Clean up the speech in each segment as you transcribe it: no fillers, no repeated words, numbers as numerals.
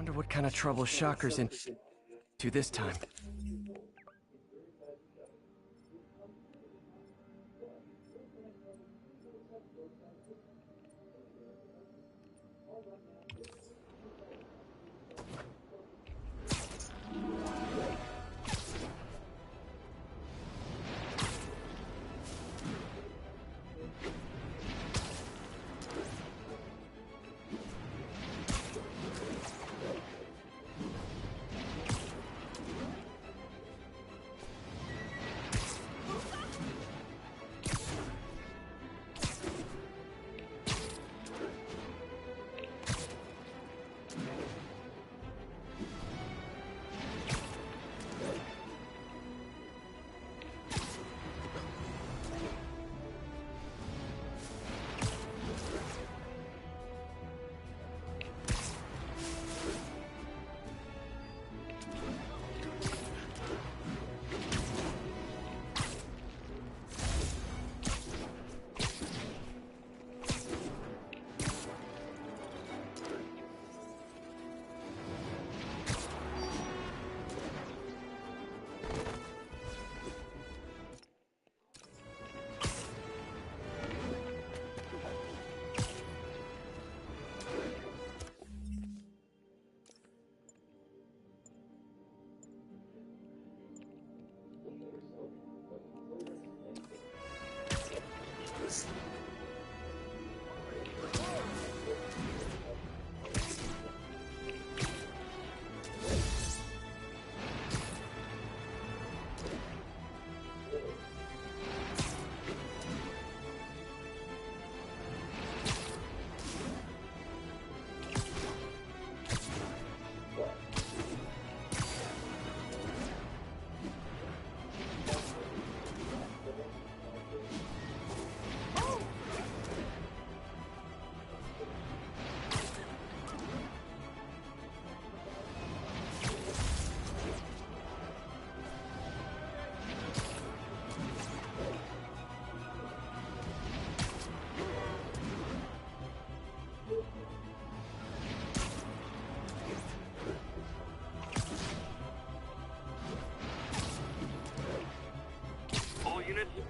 Wonder what kind of trouble Shocker's into this time.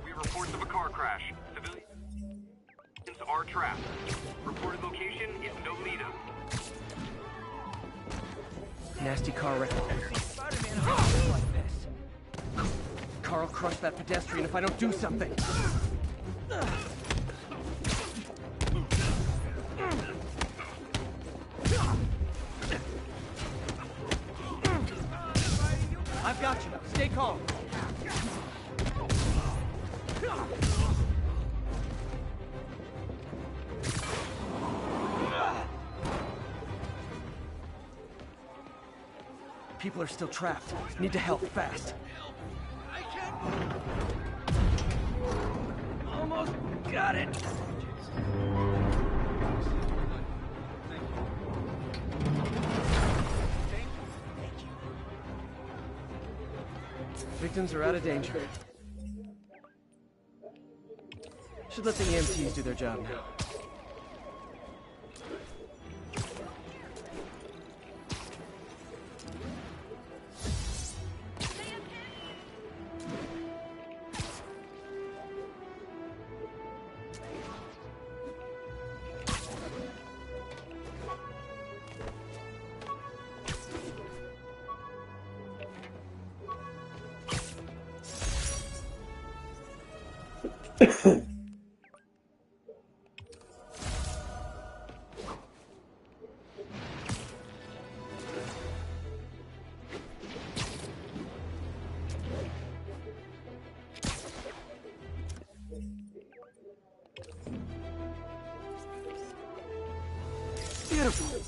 We have reports of a car crash. Civilians are trapped. Reported location is Nolita. Nasty car wreck. Spiderman like this. Carl crushed that pedestrian if I don't do something. I've got you. Stay calm. People are still trapped. Need to help fast. I can't. Almost got it. Victims are out of danger. Should let the EMTs do their job now. Beautiful.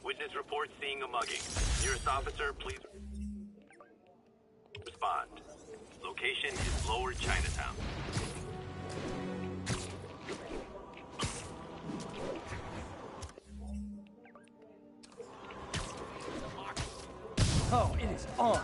Witness reports seeing a mugging. Nearest officer, please respond. Location is Lower Chinatown. Oh, it is on.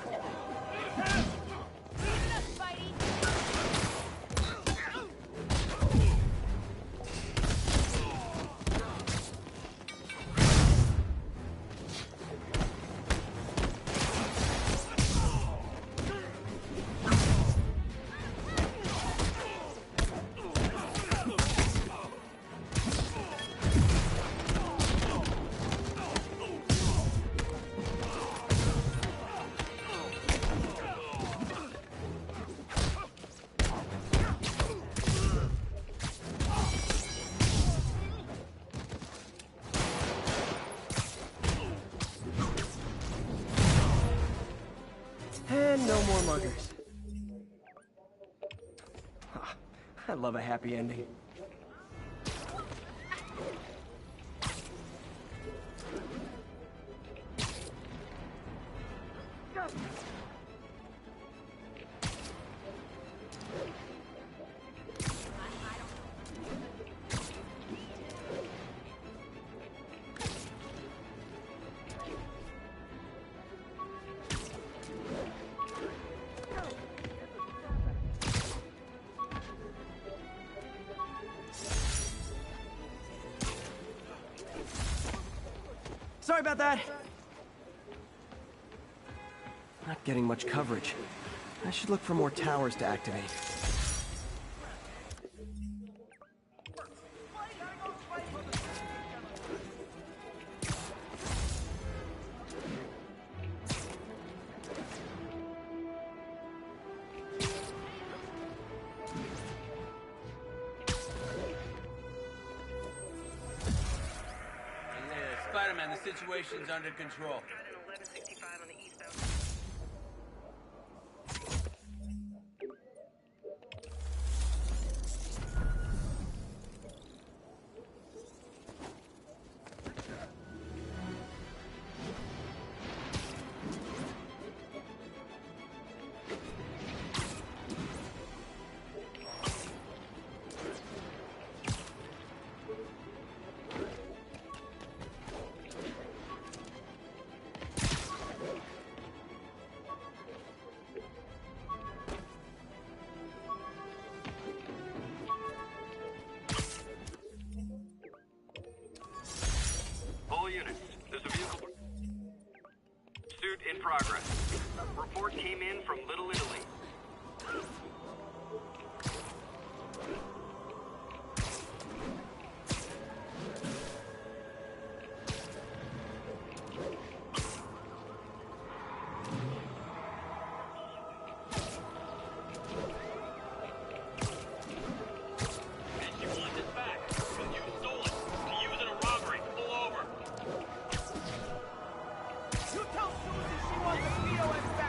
I love a happy ending. Sorry about that. Not getting much coverage. I should look for more towers to activate. Spiderman, the situation's under control. Got an 1165 on the eastbound. All units, there's a vehicle pursuit in progress. Report came in from Little Italy.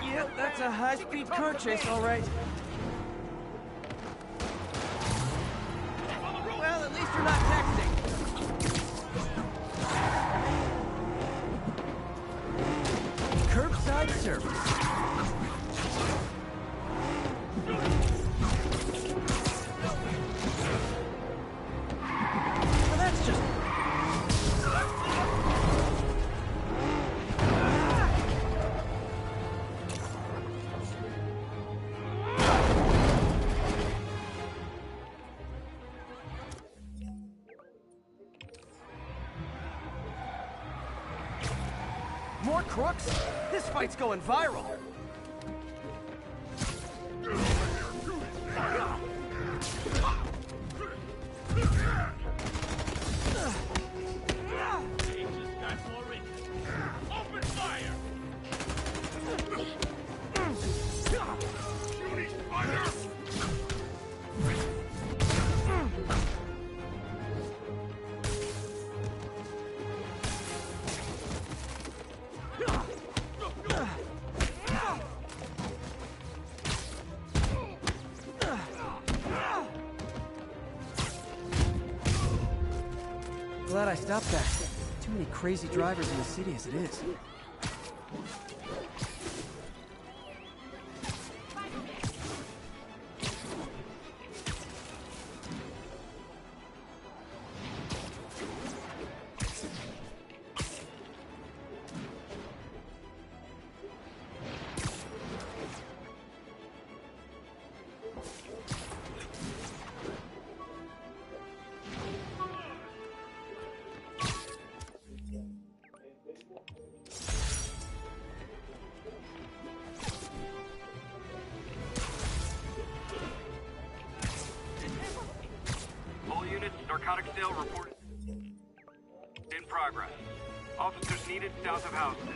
Yep, that's a high-speed car chase, all right. Well, at least you're not texting. Curbside service. Well, that's just... More crooks? This fight's going viral. Open fire! Shooty spider! Glad I stopped that. Too many crazy drivers in the city as it is. Narcotic sale reported in progress. Officers needed south of Houston.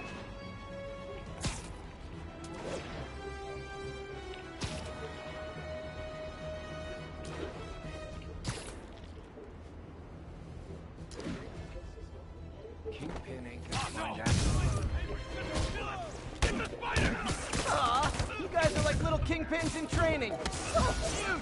Kingpin ain't gonna find out. Get the spider! Aw, you guys are like little kingpins in training. Oh, shoot!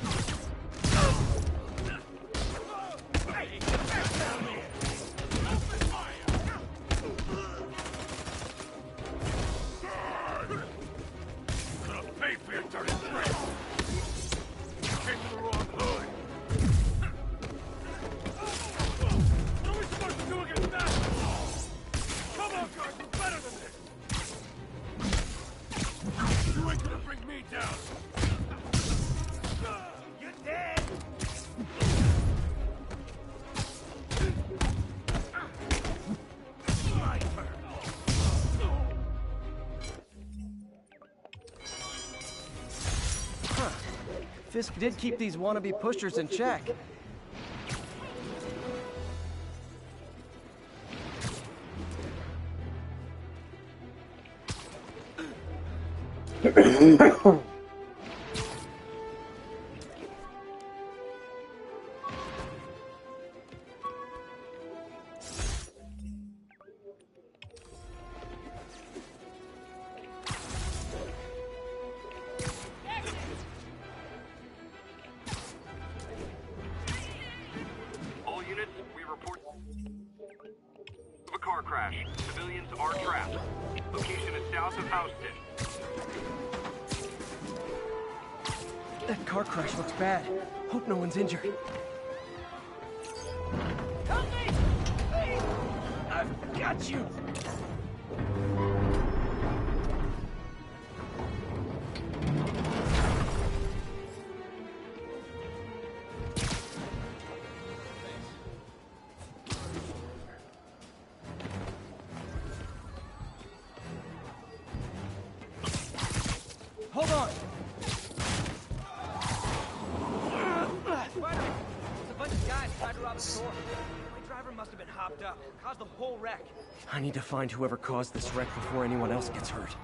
Fisk did keep these wannabe pushers in check. All units, we report of a car crash. Civilians are trapped. Location is south of Houston. That car crash looks bad. Hope no one's injured. Help me! Please! I've got you! Hold on! Spider-Man! There's a bunch of guys tried to rob the store. My driver must have been hopped up. Caused the whole wreck. I need to find whoever caused this wreck before anyone else gets hurt.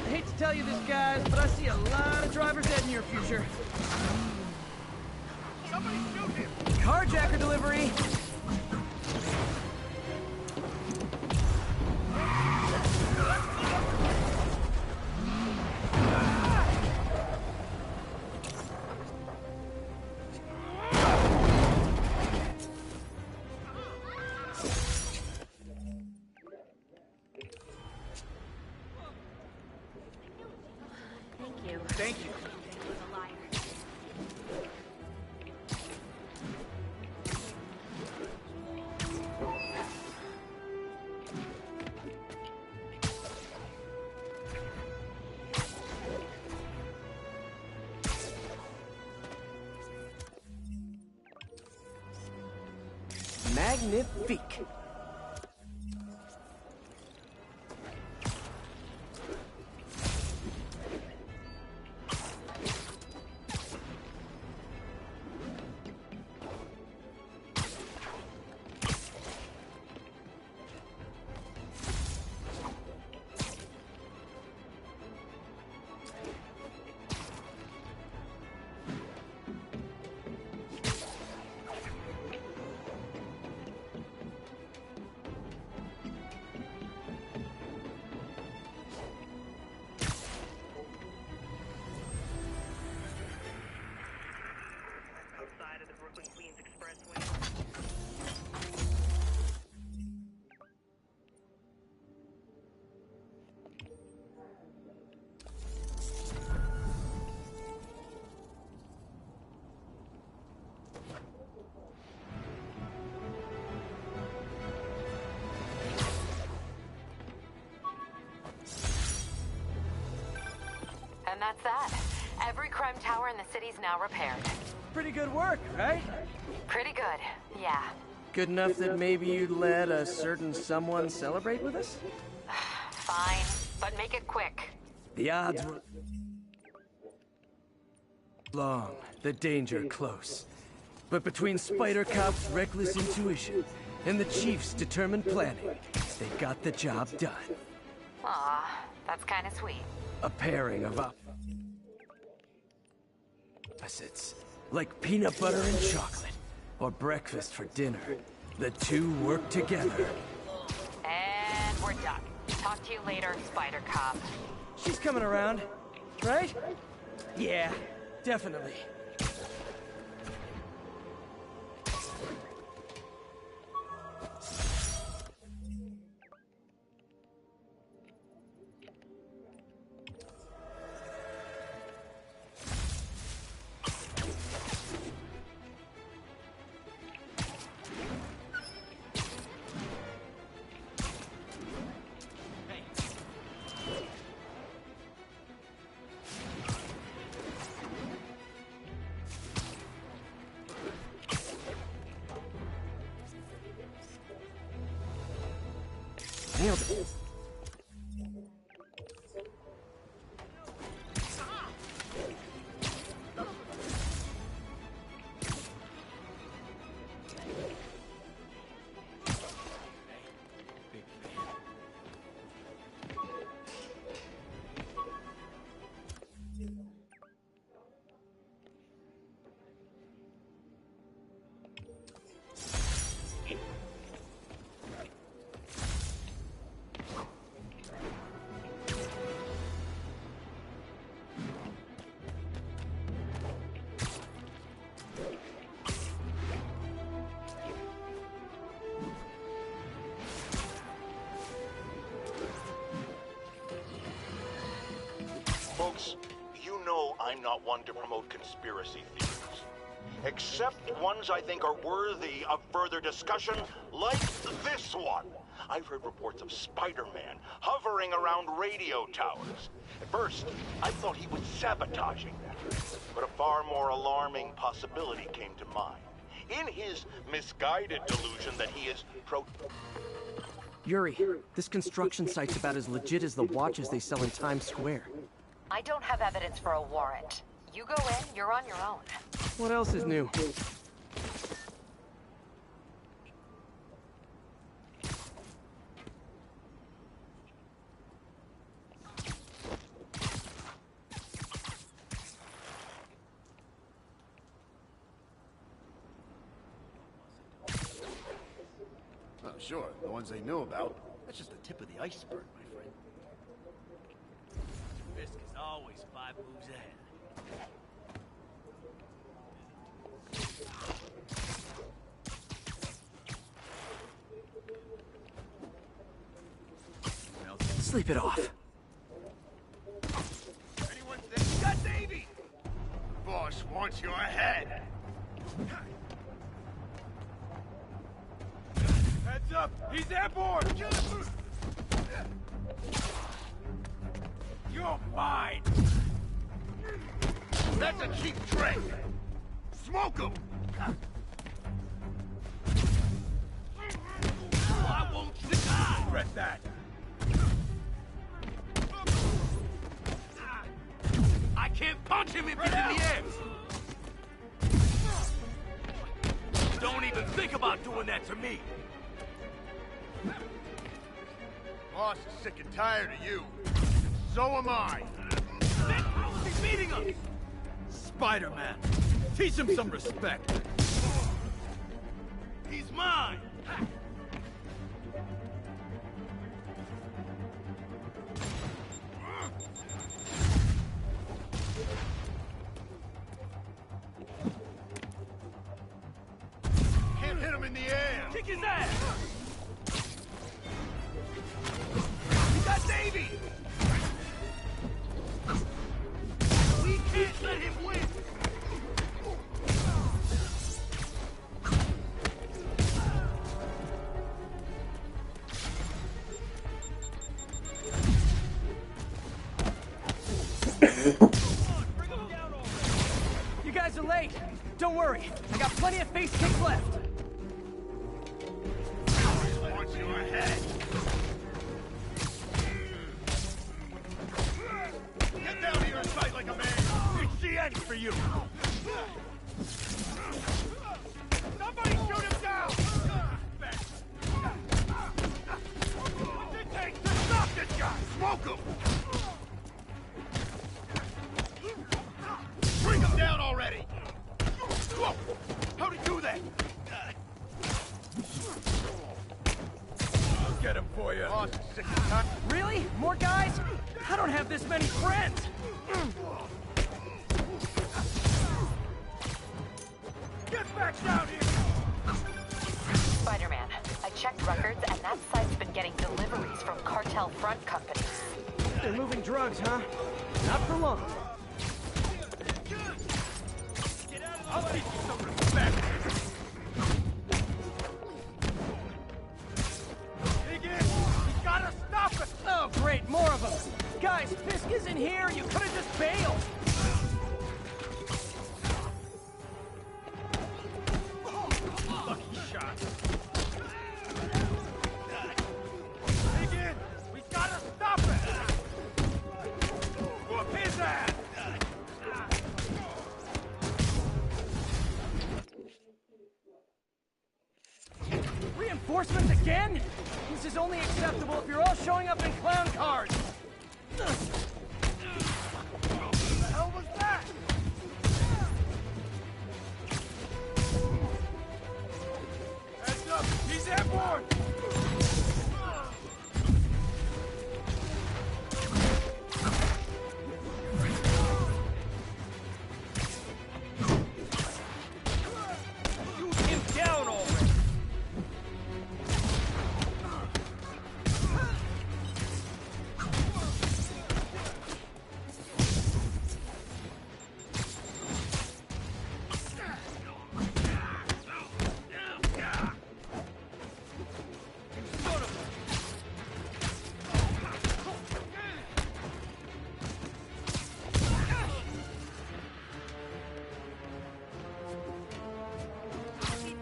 I hate to tell you this, guys, but I see a lot of driver's ed in your future. Somebody shoot him! Carjacker delivery! Thank you. Thank you. He was a liar. Magnifique! Outside of the Brooklyn-Queens Expressway. And that's that. Every crime tower in the city's now repaired. Pretty good work, right? Pretty good, yeah. Good enough that maybe you'd let a certain someone celebrate with us? Fine, but make it quick. The odds were long, the danger close. But between Spider Cop's reckless intuition and the Chief's determined planning, they got the job done. Aw, that's kind of sweet. A pairing of opposites, like peanut butter and chocolate, or breakfast for dinner. The two work together. And we're done. Talk to you later, Spider Cop. She's coming around, right? Yeah, definitely. Nailed it. Folks, you know I'm not one to promote conspiracy theories. Except ones I think are worthy of further discussion, like this one. I've heard reports of Spider-Man hovering around radio towers. At first, I thought he was sabotaging them. But a far more alarming possibility came to mind. In his misguided delusion that he is Yuri, this construction site's about as legit as the watches they sell in Times Square. I don't have evidence for a warrant. You go in, you're on your own. What else is new? Oh, sure, the ones they knew about. That's just the tip of the iceberg, my friend. Fisk is always 5 moves ahead. Sleep it off. Anyone there? You got Davey! Boss wants your head. Heads up! He's airborne! You're mine! That's a cheap trick. Smoke him. I won't die! Regret that! I can't punch him if he's in the air! Don't even think about doing that to me! Boss is sick and tired of you. So am I. Then how is he beating us? Spider-Man! Teach him some respect! He's mine! Can't hit him in the air. Kick his ass! You got Davey! We can't let him win! You guys are late. Don't worry. I got plenty of face kicks left. Wants your head. Get down here and fight like a man. It's the end for you! Somebody shoot him down! What's it take to stop this guy? Smoke him. Bring him down already. Whoa. How'd he do that? I'll get him for you. Boss is sick and tired. Really? More guys? I don't have this many friends. Get back down here! Spider-Man, I checked records and that site's been getting deliveries from cartel front companies. They're moving drugs, huh? Not for long. I'll teach you some respect! Dig in! You gotta stop it! Oh, great, more of them. Guys, Fisk isn't here. You could have just bailed. Lucky shot. Dig Reinforcements again? This is only acceptable if you're all showing up in clown cars. What the hell was that? Heads up! He's airborne! Shoot him down already!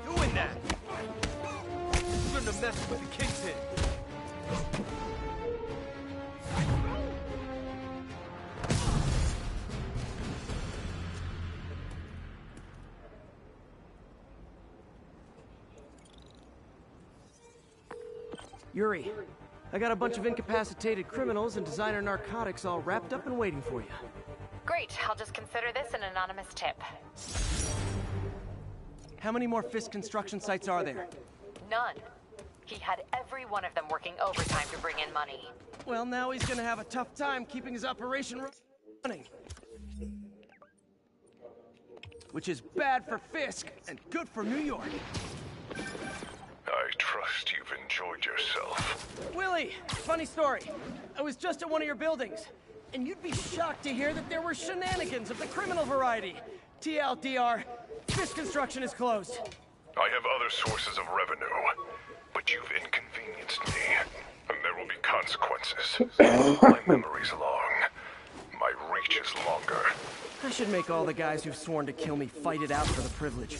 Doing that! Shouldn't have messed with the kingpin. Yuri, I got a bunch of incapacitated criminals and designer narcotics all wrapped up and waiting for you. Great, I'll just consider this an anonymous tip. How many more Fisk construction sites are there? None. He had every one of them working overtime to bring in money. Well, now he's gonna have a tough time keeping his operation running. Which is bad for Fisk and good for New York. I trust you've enjoyed yourself. Willie, funny story. I was just at one of your buildings, and you'd be shocked to hear that there were shenanigans of the criminal variety. TLDR, Fisk construction is closed. I have other sources of revenue, but you've inconvenienced me, and there will be consequences. My memory's long. My reach is longer. I should make all the guys who've sworn to kill me fight it out for the privilege.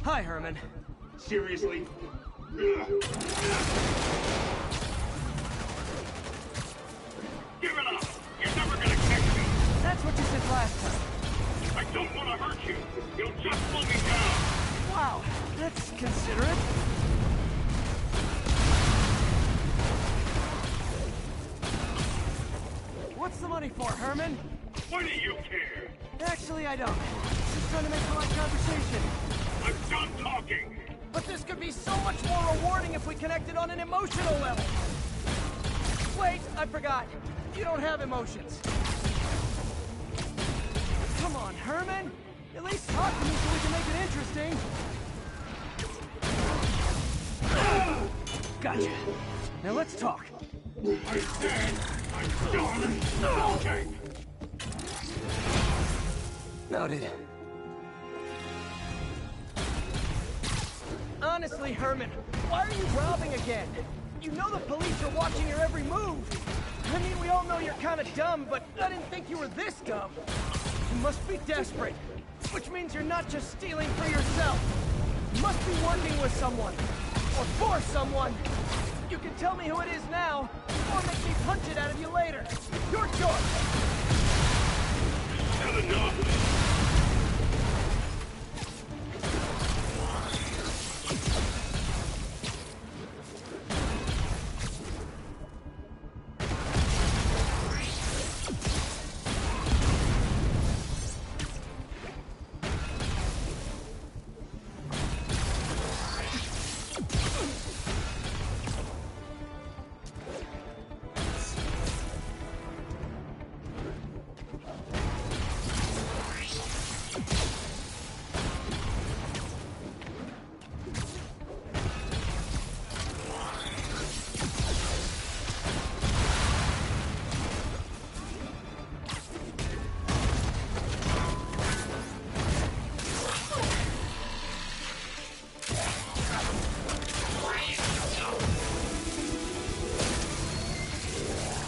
Hi, Herman. Seriously? Give it up! You're never gonna catch me! That's what you said last time. I don't want to hurt you! You'll just slow me down! Wow, that's considerate. What's the money for, Herman? Why do you care? Actually, I don't. Just trying to make polite conversation. I'm done talking! But this could be so much more rewarding if we connected on an emotional level. Wait, I forgot. You don't have emotions. Come on, Herman. At least talk to me so we can make it interesting. Gotcha. Now let's talk. I said I'm done talking! Noted. Honestly, Herman, why are you robbing again? You know the police are watching your every move. I mean, we all know you're kind of dumb, but I didn't think you were this dumb. You must be desperate, which means you're not just stealing for yourself. You must be working with someone, or for someone. You can tell me who it is now, or make me punch it out of you later. Your choice. Good enough.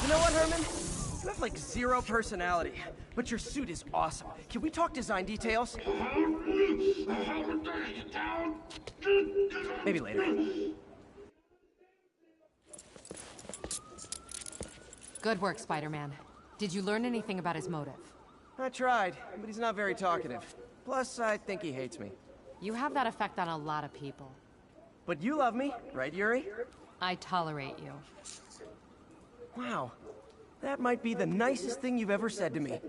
You know what, Herman? You have like zero personality, but your suit is awesome. Can we talk design details? Maybe later. Good work, Spider-Man. Did you learn anything about his motive? I tried, but he's not very talkative. Plus, I think he hates me. You have that effect on a lot of people. But you love me, right, Yuri? I tolerate you. Wow. That might be the nicest thing you've ever said to me.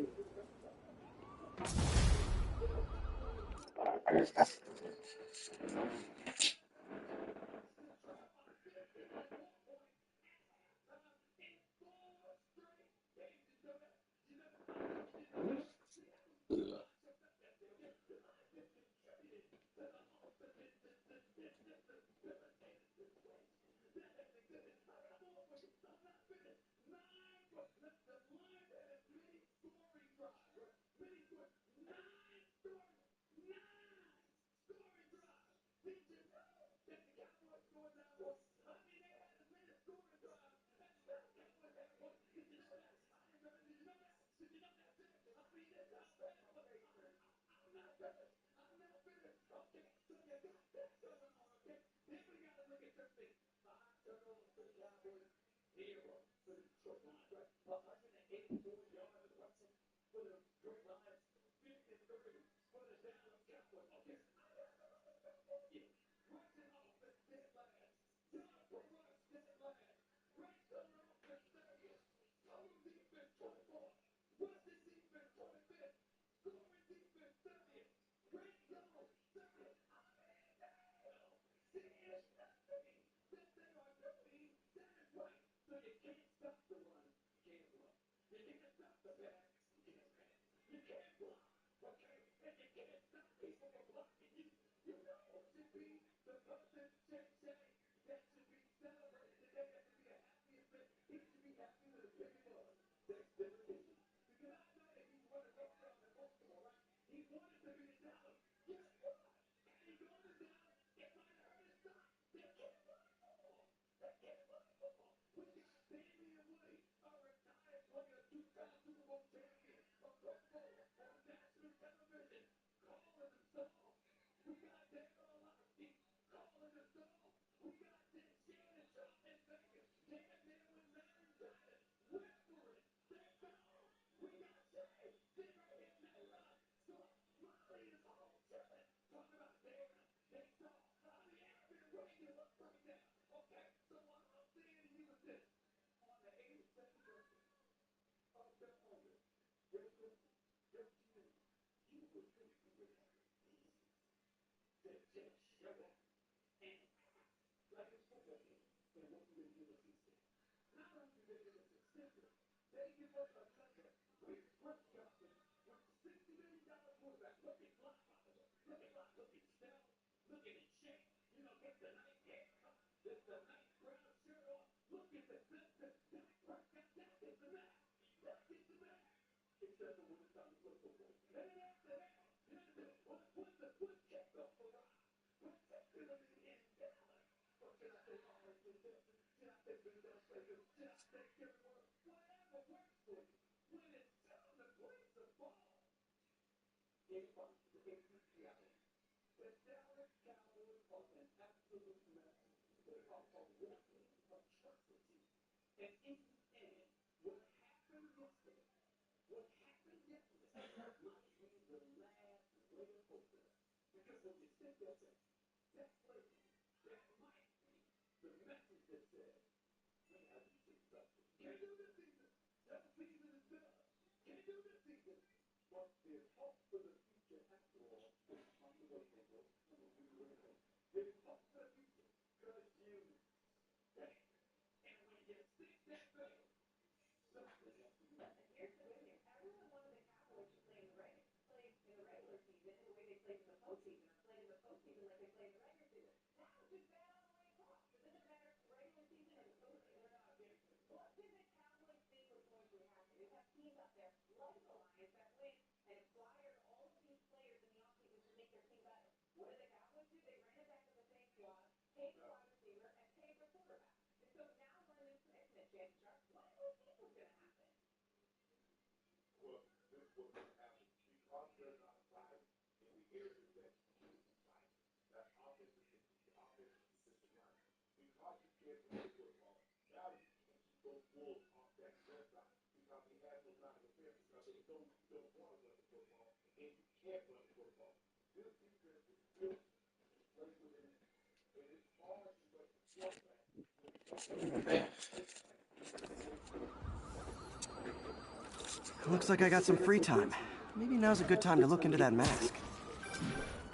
Looks like I got some free time. Maybe now's a good time to look into that mask.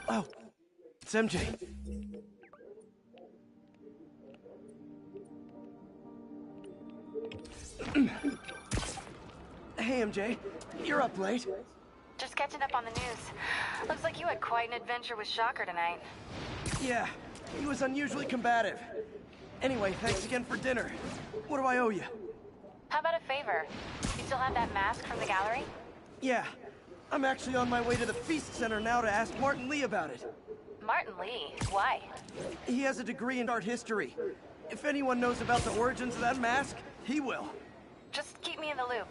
Oh, it's MJ. Hey, MJ. You're up late. Just catching up on the news. Looks like you had quite an adventure with Shocker tonight. Yeah, he was unusually combative. Anyway, thanks again for dinner. What do I owe you? How about a favor? You still have that mask from the gallery? Yeah, I'm actually on my way to the Feast Center now to ask Martin Lee about it. Martin Lee? Why? He has a degree in art history. If anyone knows about the origins of that mask, he will. Just keep me in the loop.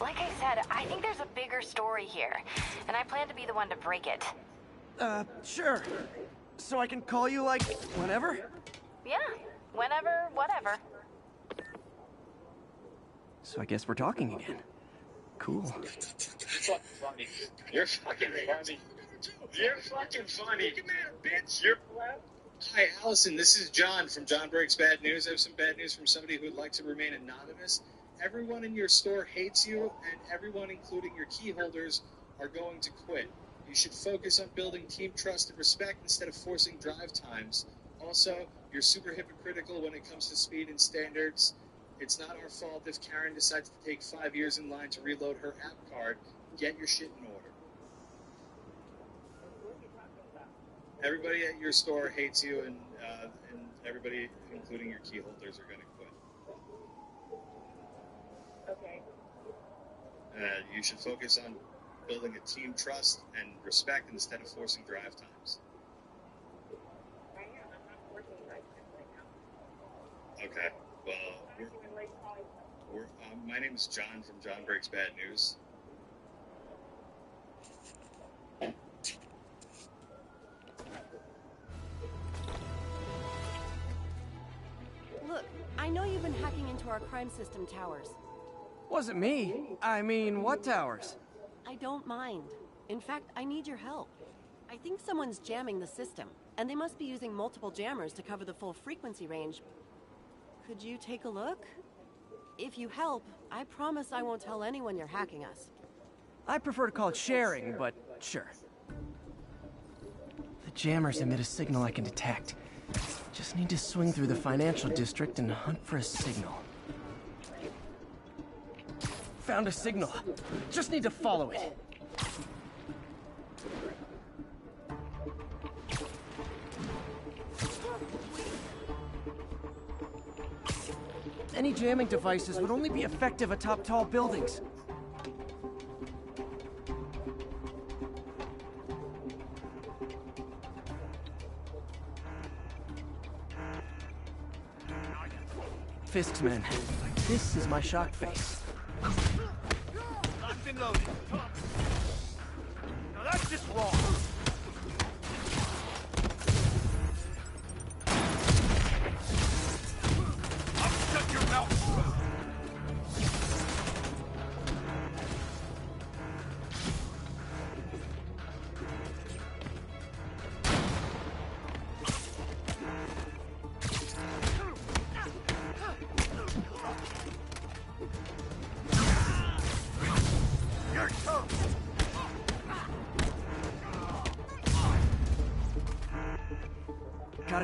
Like I said, I think there's a bigger story here, and I plan to be the one to break it. Sure. So I can call you, like, whenever? Yeah, whenever, whatever. So I guess we're talking again. Cool. You're fucking funny. You're fucking funny. Bitch. You're... Hi, Allison. This is John from John Breaks Bad News. I have some bad news from somebody who would like to remain anonymous. Everyone in your store hates you, and everyone, including your key holders, are going to quit. You should focus on building team trust and respect instead of forcing drive times. Also, you're super hypocritical when it comes to speed and standards. It's not our fault if Karen decides to take 5 years in line to reload her app card. Get your shit in order. Everybody at your store hates you, and everybody, including your key holders, are going to quit. Okay. You should focus on building a team trust and respect instead of forcing drive times. I am. I'm not working right now. Okay. Well, my name is John from John Breaks Bad News. Look, I know you've been hacking into our crime system towers. Wasn't me. I mean, what towers? I don't mind. In fact, I need your help. I think someone's jamming the system, and they must be using multiple jammers to cover the full frequency range. Could you take a look? If you help, I promise I won't tell anyone you're hacking us. I prefer to call it sharing, but sure. The jammers emit a signal I can detect. Just need to swing through the financial district and hunt for a signal. Found a signal. Just need to follow it. Any jamming devices would only be effective atop tall buildings. Fisk's men. This is my shock face. Locked and loaded. Now that's just wrong. I'll shut your mouth.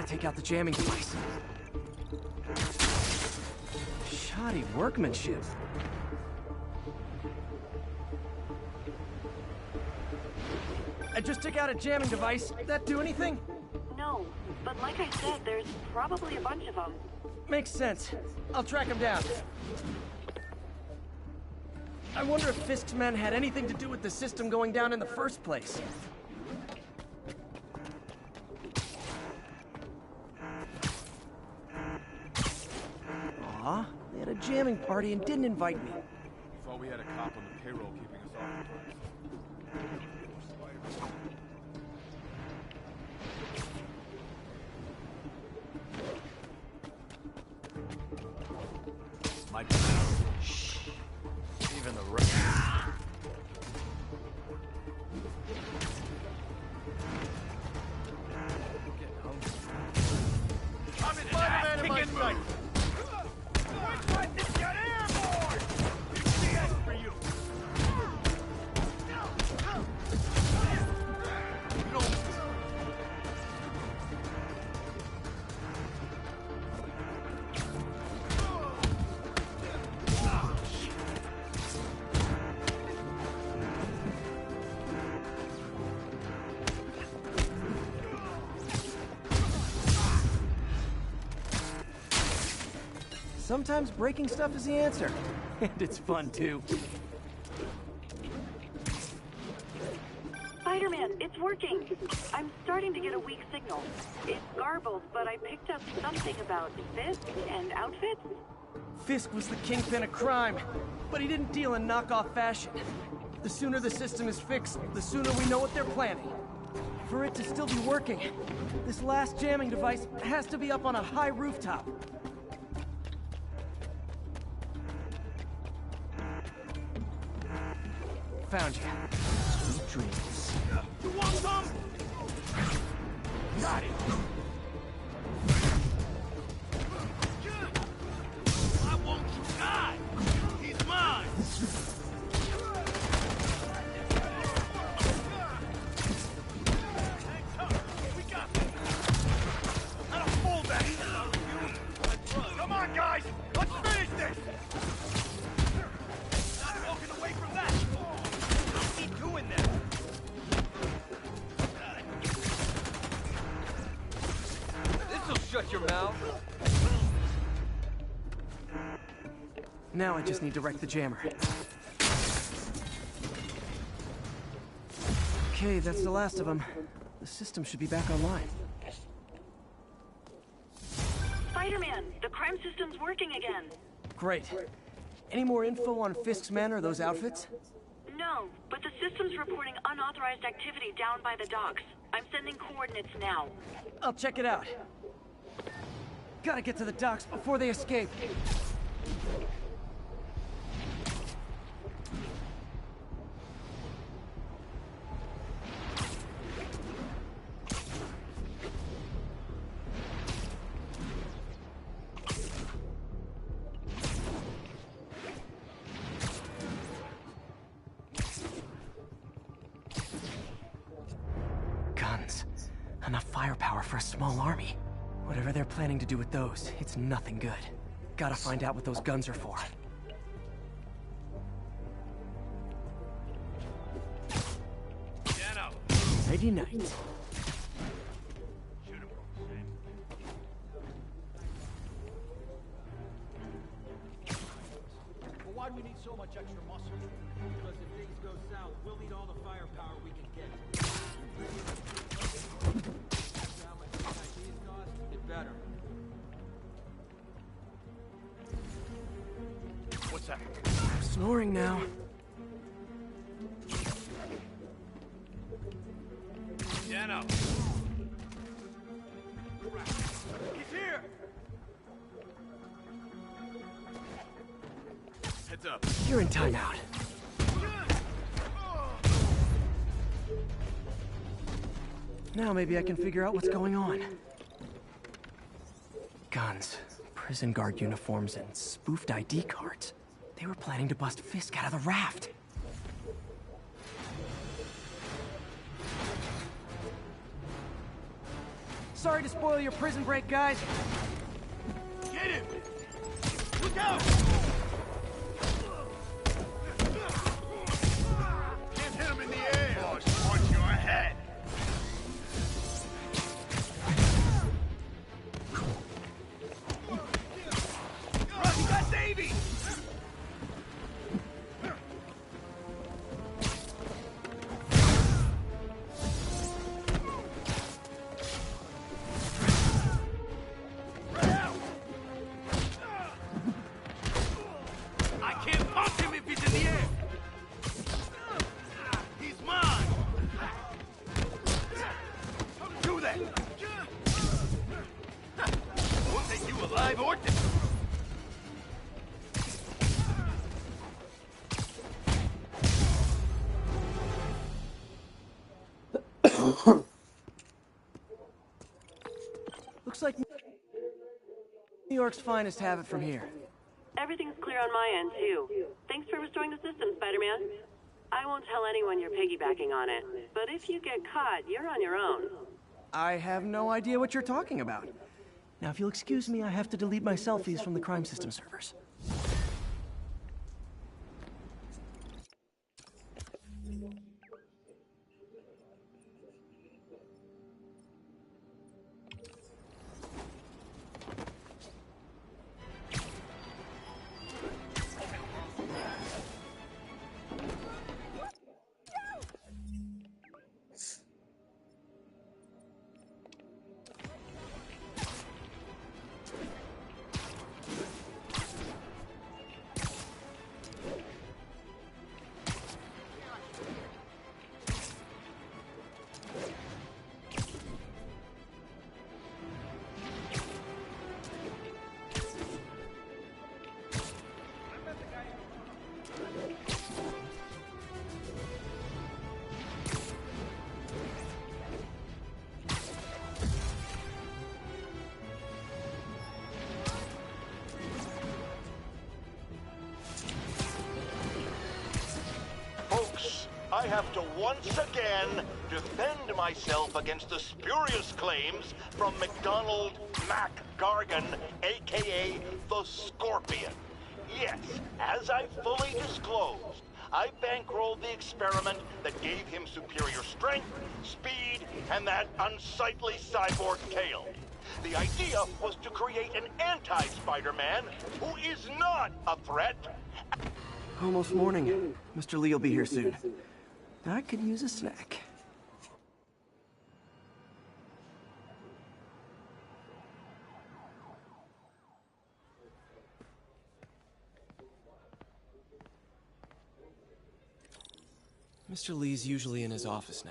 take out the jamming device. Shoddy workmanship. I just took out a jamming device. That do anything? No, but like I said, there's probably a bunch of them. Makes sense. I'll track him down. I wonder if Fisk's men had anything to do with the system going down in the first place. Aw, they had a jamming party and didn't invite me. Thought we had a cop on the payroll keeping us occupied. Might be now. Shh. Even the rest. I'm in Spiderman in my sight. Sometimes breaking stuff is the answer. And it's fun, too. Spider-Man, it's working. I'm starting to get a weak signal. It's garbled, but I picked up something about Fisk and outfits. Fisk was the kingpin of crime, but he didn't deal in knockoff fashion. The sooner the system is fixed, the sooner we know what they're planning. For it to still be working, this last jamming device has to be up on a high rooftop. Found you. Sweet dreams. You want some? Got it. I won't you die. He's mine. We got this. Not a fool back. Come on, guys. Let's finish this. Not walking away from that. Keep doing that. This'll shut your mouth. Now I just need to wreck the jammer. Okay, that's the last of them. The system should be back online. Spider-Man, the crime system's working again. Great. Any more info on Fisk's men or those outfits? No, but the system's reporting unauthorized activity down by the docks. I'm sending coordinates now. I'll check it out. Gotta get to the docks before they escape. Guns. Enough firepower for a small army. Whatever they're planning to do with those, it's nothing good. Gotta find out what those guns are for. Nighty night. Well, why do we need so much extra muscle? Because if things go south, we'll need all the firepower we can get. That's how much ideas cost, it better. What's that? I'm snoring now. Dano! He's here! Heads up. You're in timeout. Now maybe I can figure out what's going on. Guns, prison guard uniforms, and spoofed ID cards. They were planning to bust Fisk out of the raft. Sorry to spoil your prison break, guys. Get him! Look out! Can't hit him in the air. Or punch your head. Russ, you got Davey! I can't punch him if he's in the air! He's mine! Do that! We'll take you alive or dead! Looks like New York's finest have it from here. Everything's clear on my end, too. Thanks for restoring the system, Spider-Man. I won't tell anyone you're piggybacking on it, but if you get caught, you're on your own. I have no idea what you're talking about. Now, if you'll excuse me, I have to delete my selfies from the crime system servers. I have to once again defend myself against the spurious claims from McDonald Mac Gargan, aka the Scorpion. Yes, as I fully disclosed, I bankrolled the experiment that gave him superior strength, speed, and that unsightly cyborg tail. The idea was to create an anti-Spider-Man who is not a threat. Almost morning. Mr. Lee will be here soon. I could use a snack. Mr. Lee's usually in his office now.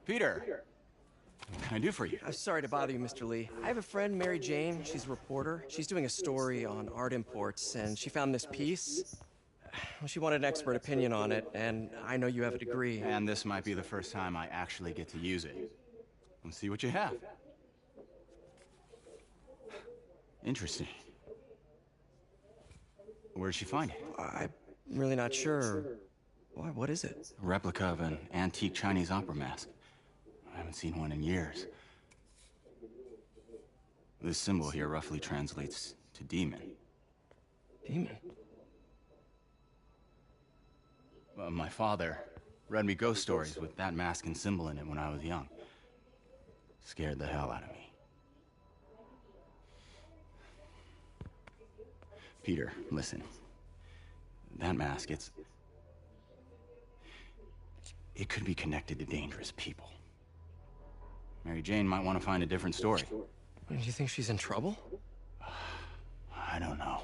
Peter, what can I do for you? Sorry to bother you, Mr. Lee. I have a friend, Mary Jane. She's a reporter. She's doing a story on art imports, and she found this piece. Well, she wanted an expert opinion on it, and I know you have a degree. And this might be the first time I actually get to use it. Let's see what you have. Interesting. Where did she find it? I'm really not sure. Why, what is it? A replica of an antique Chinese opera mask. I haven't seen one in years. This symbol here roughly translates to demon. Demon? My father read me ghost stories with that mask and symbol in it when I was young. Scared the hell out of me. Peter, listen. That mask, it could be connected to dangerous people. Mary Jane might want to find a different story. Do you think she's in trouble? I don't know.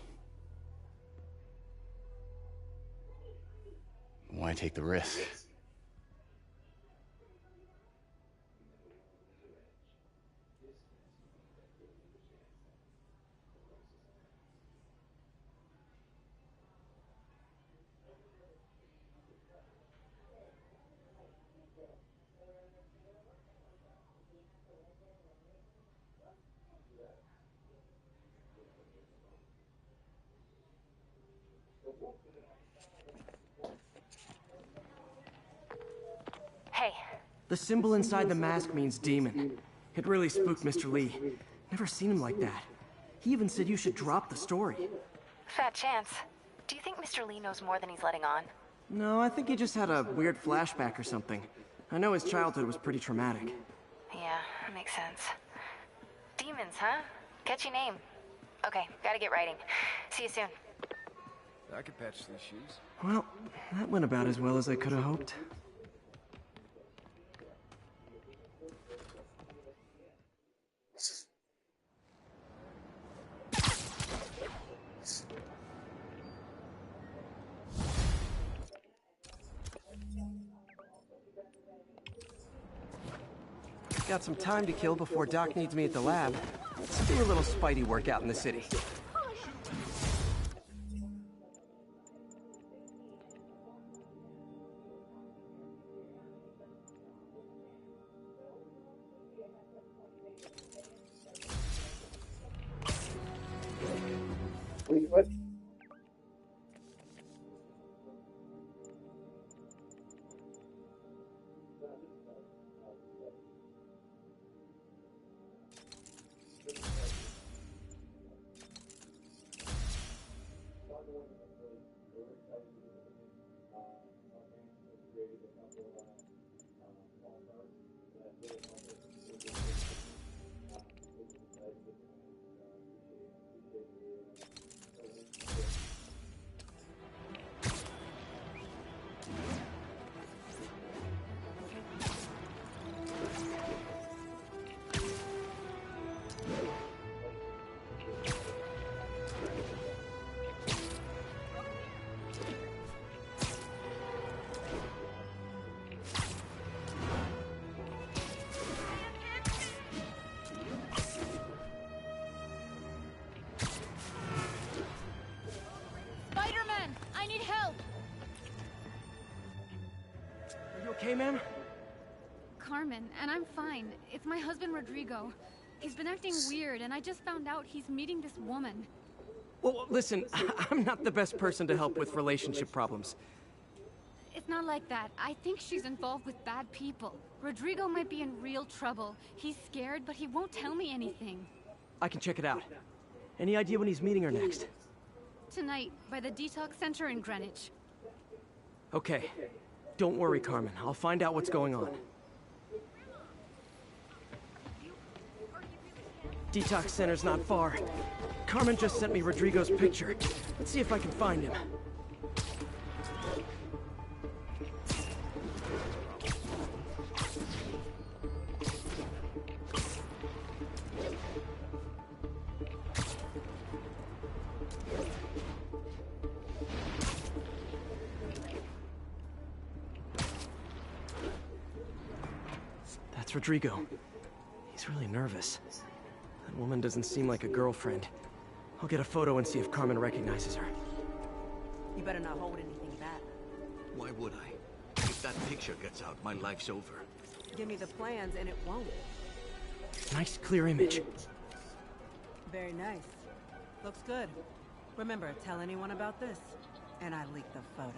why take the risk? Hey. The symbol inside the mask means demon. It really spooked Mr. Lee. Never seen him like that. He even said you should drop the story. Fat chance. Do you think Mr. Lee knows more than he's letting on? No, I think he just had a weird flashback or something. I know his childhood was pretty traumatic. Yeah, makes sense. Demons, huh? Catchy name. Okay, gotta get writing. See you soon. I could patch these shoes. Well, that went about as well as I could have hoped. Got some time to kill before Doc needs me at the lab. Let's do a little Spidey workout in the city. Wait, what? Spiderman, I need help. Are you okay, ma'am? Carmen, and I'm fine. It's my husband, Rodrigo. He's been acting weird, and I just found out he's meeting this woman. Well, listen, I'm not the best person to help with relationship problems. It's not like that. I think she's involved with bad people. Rodrigo might be in real trouble. He's scared, but he won't tell me anything. I can check it out. Any idea when he's meeting her next? Tonight, by the detox center in Greenwich. Okay. Don't worry, Carmen. I'll find out what's going on. Detox center's not far. Carmen just sent me Rodrigo's picture. Let's see if I can find him. That's Rodrigo. He's really nervous. That woman doesn't seem like a girlfriend. I'll get a photo and see if Carmen recognizes her. You better not hold anything back. Why would I? If that picture gets out, my life's over. Give me the plans and it won't. Nice, clear image. Very nice. Looks good. Remember, tell anyone about this, and I leak the photo.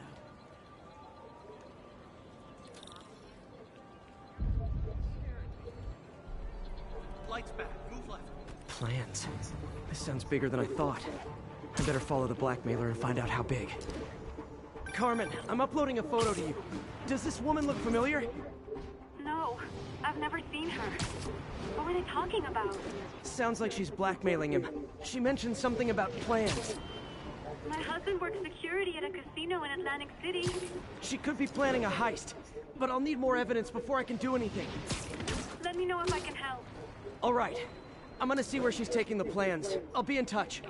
Lights back. Move left. Plans. This sounds bigger than I thought. I better follow the blackmailer and find out how big. Carmen, I'm uploading a photo to you. Does this woman look familiar? No, I've never seen her. What were they talking about? Sounds like she's blackmailing him. She mentioned something about plans. My husband works security at a casino in Atlantic City. She could be planning a heist, but I'll need more evidence before I can do anything. Let me know if I can help. All right. I'm gonna see where she's taking the plans. I'll be in touch.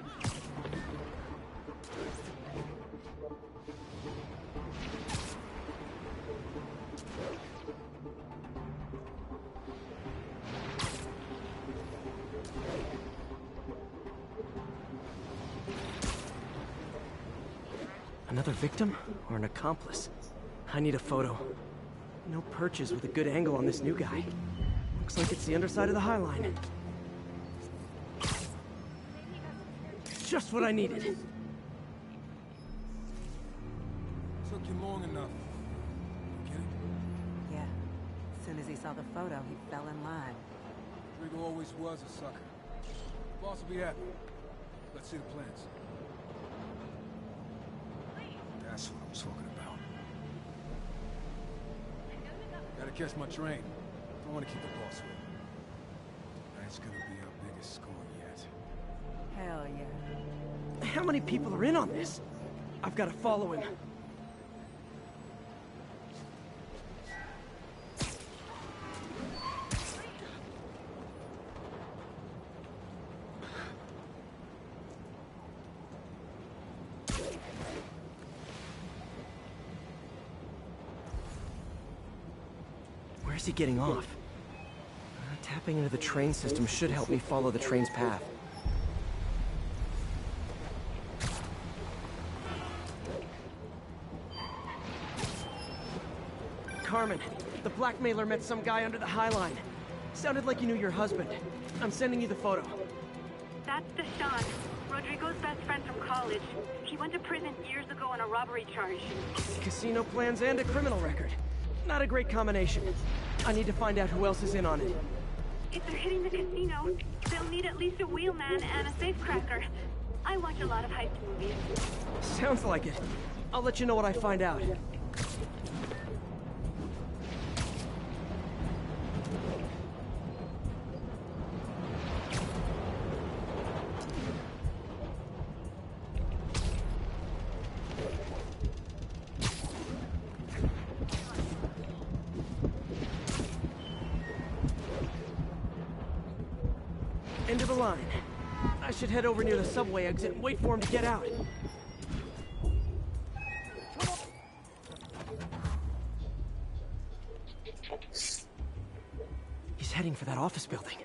Another victim or an accomplice? I need a photo. No perches with a good angle on this new guy. Looks like it's the underside of the High Line. Just what I needed. Took you long enough. Get it? Yeah. As soon as he saw the photo, he fell in line. Rodrigo always was a sucker. Boss will be happy. Let's see the plans. That's what I'm talking about. Gotta catch my train. Don't want to keep the boss with me. That's gonna be our biggest score yet. Hell yeah. How many people are in on this? I've got to follow him. Where's he getting off? Tapping into the train system should help me follow the train's path. Carmen, the blackmailer met some guy under the High Line. Sounded like you knew your husband. I'm sending you the photo. That's Deshaun, Rodrigo's best friend from college. He went to prison years ago on a robbery charge. Casino plans and a criminal record. Not a great combination. I need to find out who else is in on it. If they're hitting the casino, they'll need at least a wheelman and a safecracker. I watch a lot of heist movies. Sounds like it. I'll let you know what I find out. End of the line. I should head over near the subway exit and wait for him to get out. He's heading for that office building.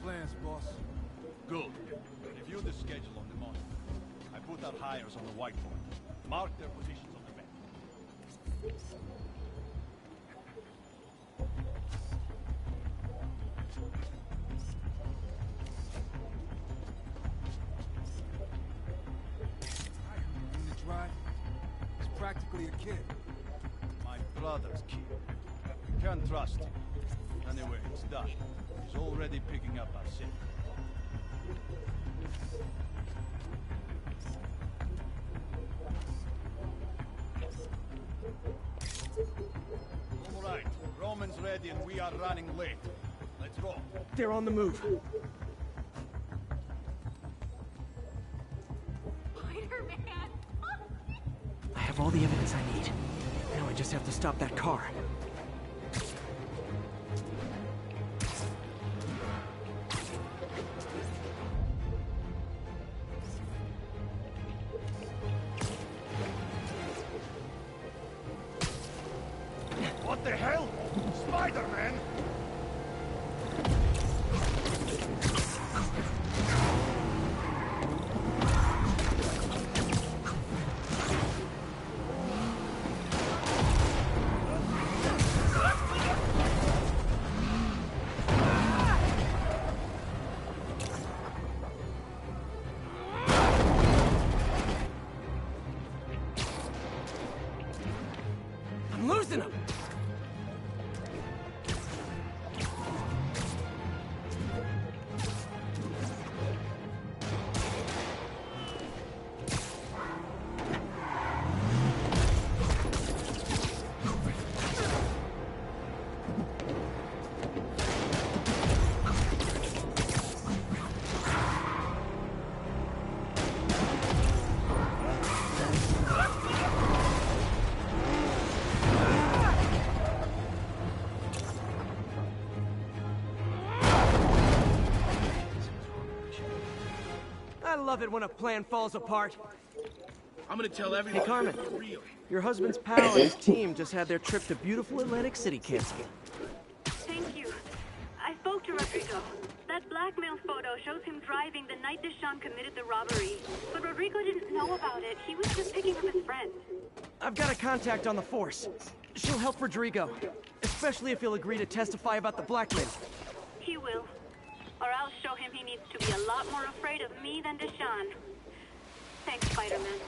Plans, boss. Good. Review the schedule on the monitor. I put our hires on the whiteboard. Mark their positions on the map. Unit drive? He's practically a kid. My brother's kid. You can't trust him. Anyway, it's done. He's already picking up our scent. All right, Roman's ready and we are running late. Let's go. They're on the move. Spider-Man! I have all the evidence I need. Now I just have to stop that car. What the hell? Spider-Man! I'm losing him! love it when a plan falls apart. I'm gonna tell everyone. Hey, Carmen. You're real. Your husband's pal and his team just had their trip to beautiful Atlantic City canceled. Thank you. I spoke to Rodrigo. That blackmail photo shows him driving the night Deshaun committed the robbery. But Rodrigo didn't know about it. He was just picking up his friend. I've got a contact on the force. She'll help Rodrigo, especially if he'll agree to testify about the blackmail. He will. Or I'll show him he needs to be a lot more afraid of me than Deshaun. Thanks, Spiderman.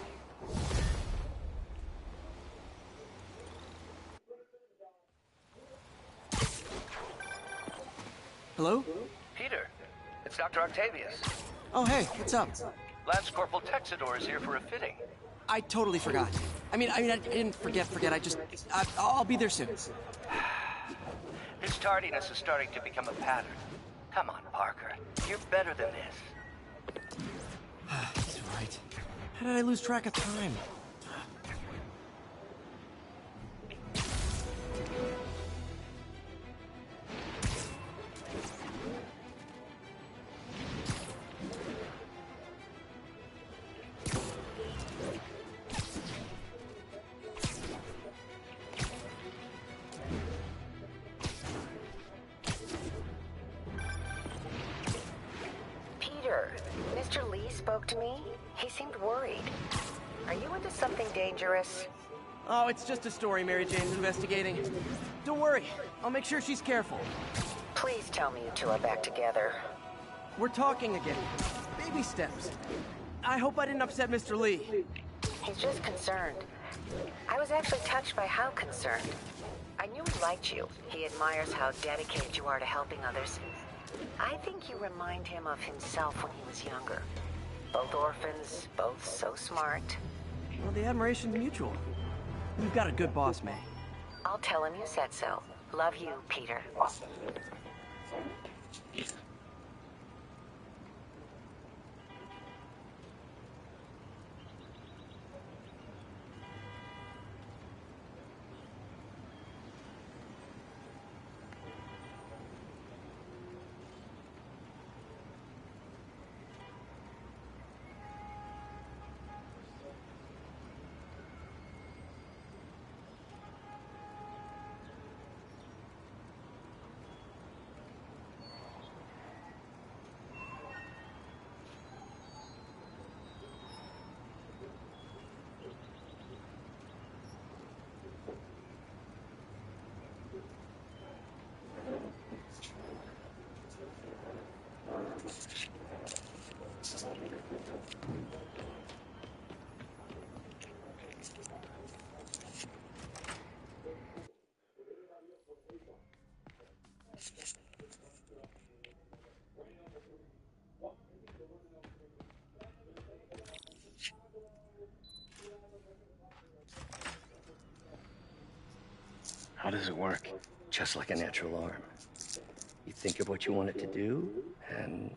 Hello? Peter, it's Dr. Octavius. Oh, hey, what's up? Lance Corporal Texador is here for a fitting. I totally forgot. I didn't forget. I'll be there soon. This tardiness is starting to become a pattern. Come on, Parker. You're better than this. He's right. How did I lose track of time? Mr. Lee spoke to me. He seemed worried. Are you into something dangerous? Oh, it's just a story Mary Jane's investigating. Don't worry, I'll make sure she's careful. Please tell me you two are back together. We're talking again. Baby steps. I hope I didn't upset Mr. Lee. He's just concerned. I was actually touched by how concerned. I knew he liked you. He admires how dedicated you are to helping others. I think you remind him of himself when he was younger. Both orphans, both so smart. Well, the admiration's mutual. You've got a good boss, May. I'll tell him you said so. Love you, Peter. How does it work? Just like a natural arm. You think of what you want it to do, and...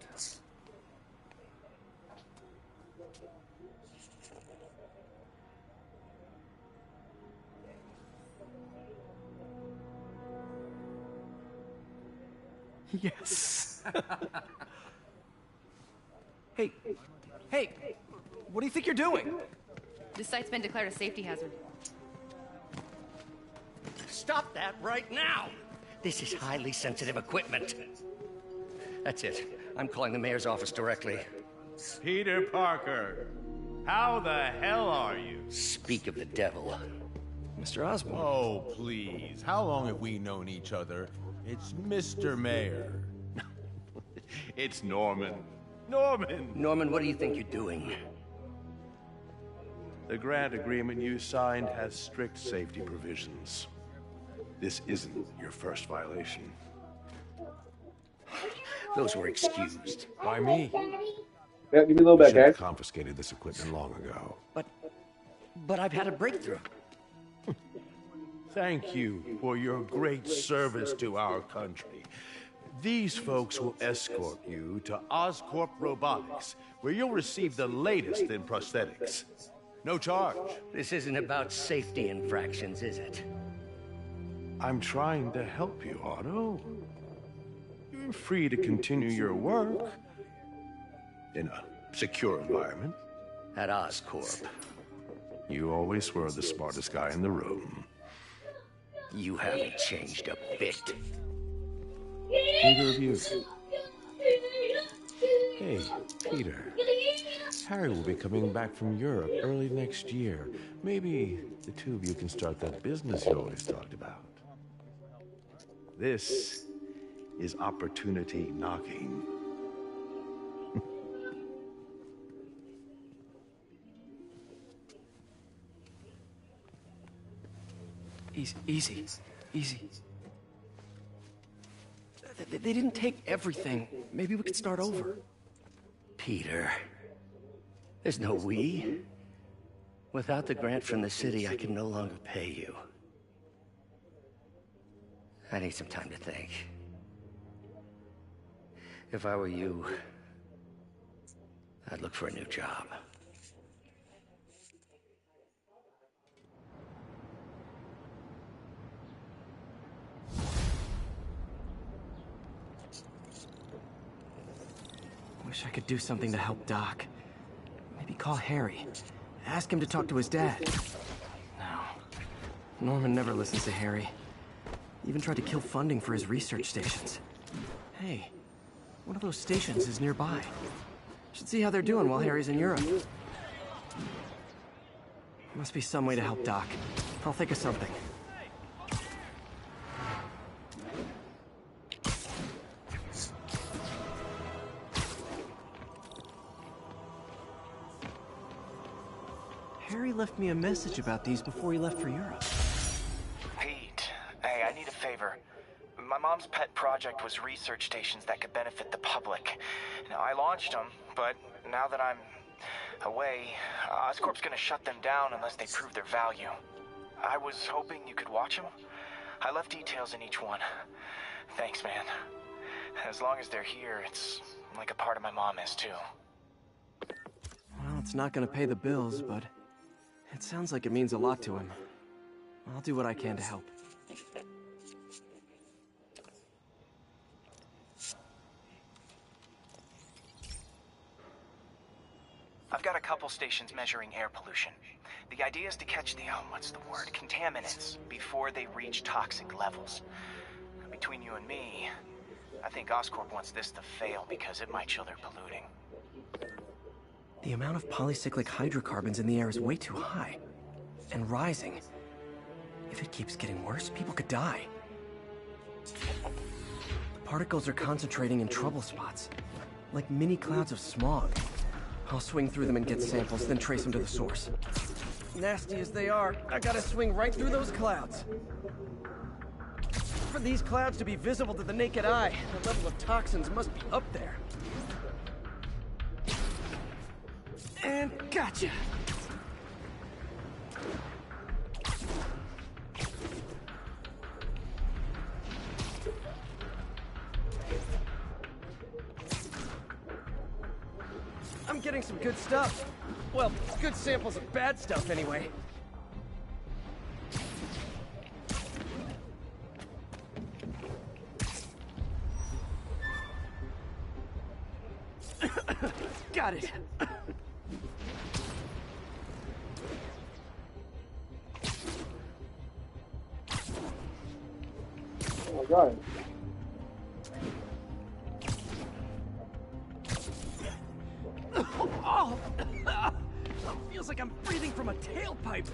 Yes. Hey, what do you think you're doing? This site's been declared a safety hazard. Stop that right now! This is highly sensitive equipment. That's it. I'm calling the mayor's office directly. Peter Parker, how the hell are you? Speak of the devil. Mr. Osborn. Oh, please. How long have we known each other? It's Mr. Mayor. It's Norman. Norman! Norman, what do you think you're doing? The grant agreement you signed has strict safety provisions. This isn't your first violation. Those were excused. Why me? Yeah, give me a little bit, Should have guys. confiscated this equipment long ago. But I've had a breakthrough. Thank you for your great service to our country. These folks will escort you to Oscorp Robotics, where you'll receive the latest in prosthetics. No charge. This isn't about safety infractions, is it? I'm trying to help you, Otto. You're free to continue your work in a secure environment. At Oscorp. You always were the smartest guy in the room. You haven't changed a bit. Neither of you. Hey, Peter. Harry will be coming back from Europe early next year. Maybe the two of you can start that business you always talked about. This is opportunity knocking. Easy. They didn't take everything. Maybe we could start over. Peter. There's no we. Without the grant from the city, I can no longer pay you. I need some time to think. If I were you, I'd look for a new job. Wish I could do something to help Doc. Maybe call Harry. Ask him to talk to his dad. No. Norman never listens to Harry. Even tried to kill funding for his research stations. Hey, one of those stations is nearby. Should see how they're doing while Harry's in Europe. Must be some way to help Doc. I'll think of something. Harry left me a message about these before he left for Europe. Pete, hey, I need a favor. My mom's pet project was research stations that could benefit the public. Now, I launched them, but now that I'm away, Oscorp's gonna shut them down unless they prove their value. I was hoping you could watch them. I left details in each one. Thanks, man. As long as they're here, it's like a part of my mom is, too. Well, it's not gonna pay the bills, but it sounds like it means a lot to him. I'll do what I can to help. I've got a couple stations measuring air pollution. The idea is to catch the, contaminants before they reach toxic levels. Between you and me, I think Oscorp wants this to fail because it might show they're polluting. The amount of polycyclic hydrocarbons in the air is way too high. And rising. If it keeps getting worse, people could die. The particles are concentrating in trouble spots. Like mini clouds of smog. I'll swing through them and get samples, then trace them to the source. Nasty as they are, I gotta swing right through those clouds. For these clouds to be visible to the naked eye, the level of toxins must be up there. And gotcha! I'm getting some good stuff. Well, good samples of bad stuff, anyway. Got it. Oh my god. Oh! Feels like I'm breathing from a tailpipe.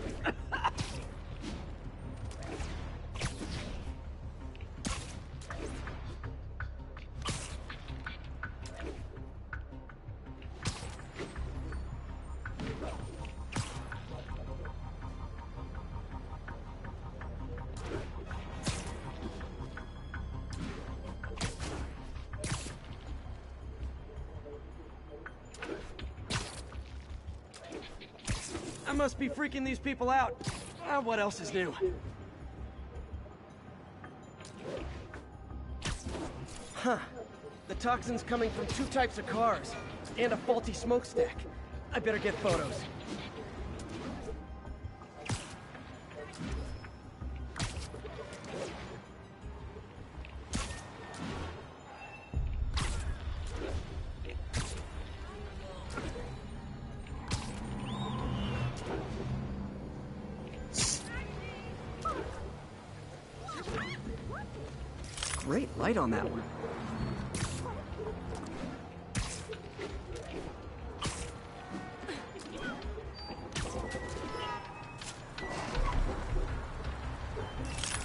I must be freaking these people out. What else is new? Huh. The toxin's coming from two types of cars, and a faulty smokestack. I better get photos. Great light on that one.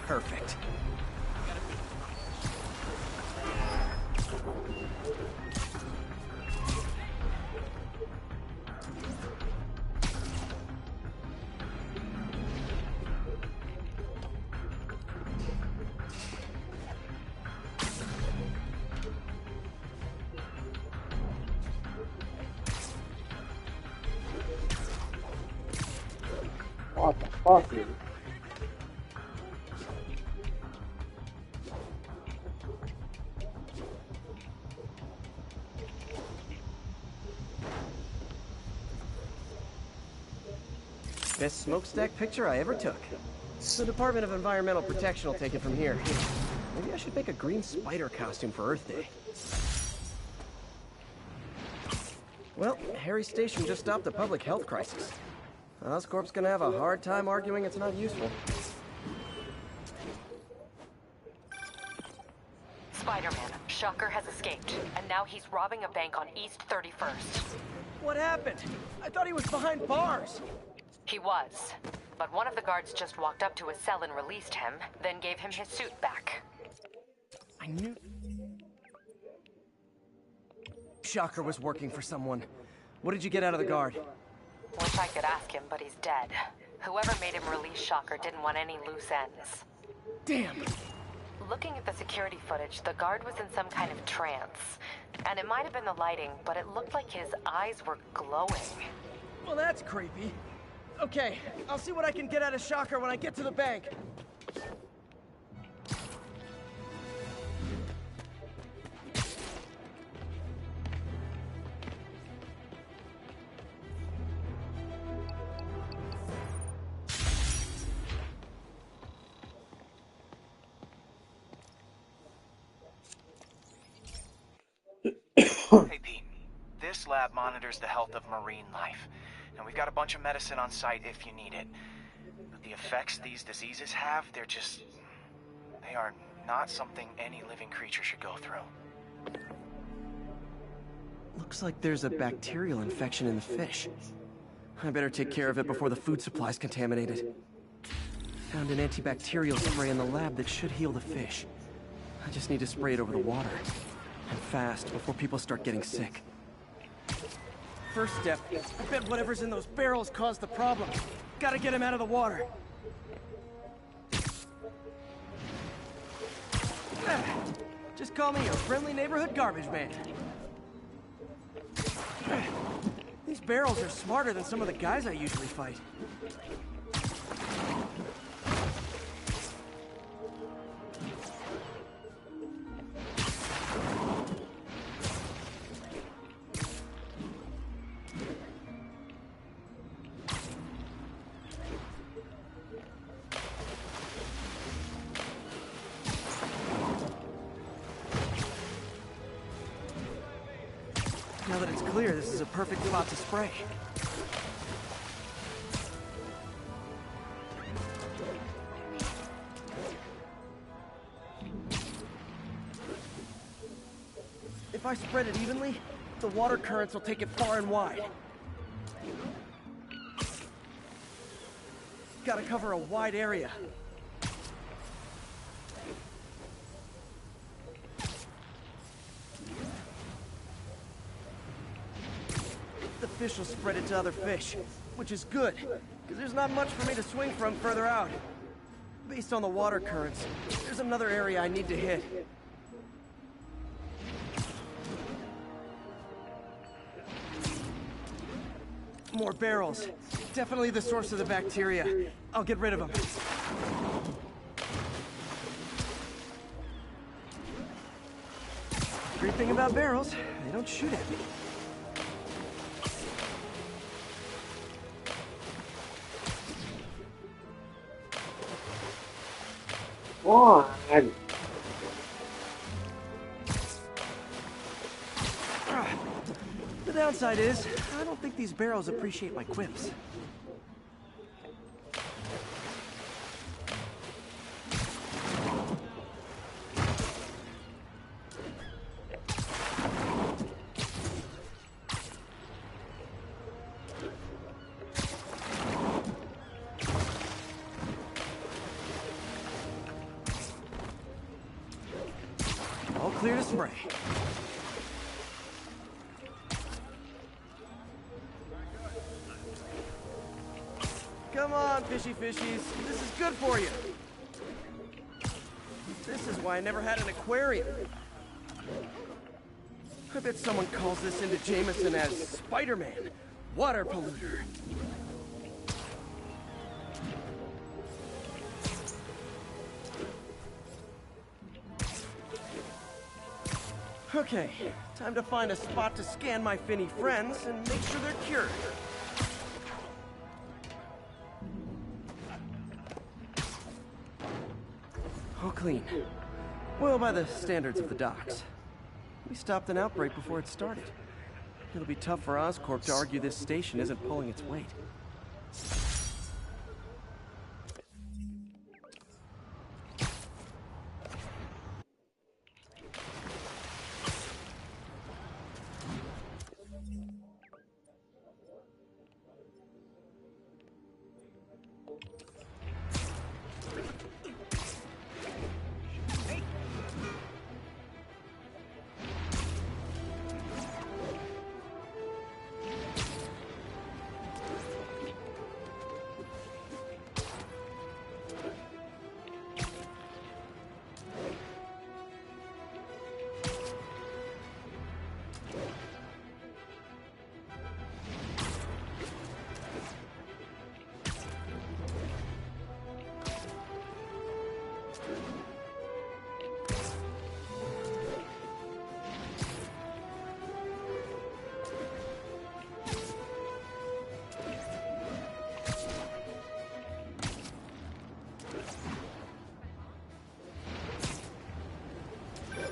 Perfect. What the fuck, dude? Best smokestack picture I ever took. The Department of Environmental Protection will take it from here. Maybe I should make a green spider costume for Earth Day. Well, Harry Station just stopped a public health crisis. Oscorp's gonna have a hard time arguing it's not useful. Spiderman, Shocker has escaped, and now he's robbing a bank on East 31st. What happened? I thought he was behind bars. He was, but one of the guards just walked up to his cell and released him, then gave him his suit back. I knew... Shocker was working for someone. What did you get out of the guard? Wish I could ask him, but he's dead. Whoever made him release Shocker didn't want any loose ends. Damn! Looking at the security footage, the guard was in some kind of trance. And it might have been the lighting, but it looked like his eyes were glowing. Well, that's creepy. Okay, I'll see what I can get out of Shocker when I get to the bank. Hey, Pete. This lab monitors the health of marine life. And we've got a bunch of medicine on site if you need it. But the effects these diseases have, they are not something any living creature should go through. Looks like there's a bacterial infection in the fish. I better take care of it before the food supply's contaminated. Found an antibacterial spray in the lab that should heal the fish. I just need to spray it over the water. And fast, before people start getting sick. First step, I bet whatever's in those barrels caused the problem. Gotta get him out of the water. Just call me your friendly neighborhood garbage man. These barrels are smarter than some of the guys I usually fight. Now that it's clear, this is a perfect spot to spray. If I spread it evenly, the water currents will take it far and wide. Gotta cover a wide area. The fish will spread it to other fish, which is good, because there's not much for me to swing from further out. Based on the water currents, there's another area I need to hit. More barrels. Definitely the source of the bacteria. I'll get rid of them. Great thing about barrels, they don't shoot at me. On. The downside is, I don't think these barrels appreciate my quips. Clear to spray. Come on, fishy fishies. This is good for you. This is why I never had an aquarium. I bet someone calls this into Jameson as Spiderman, water polluter. Okay, time to find a spot to scan my finny friends and make sure they're cured. All clean. Well, by the standards of the docks. We stopped an outbreak before it started. It'll be tough for Oscorp to argue this station isn't pulling its weight.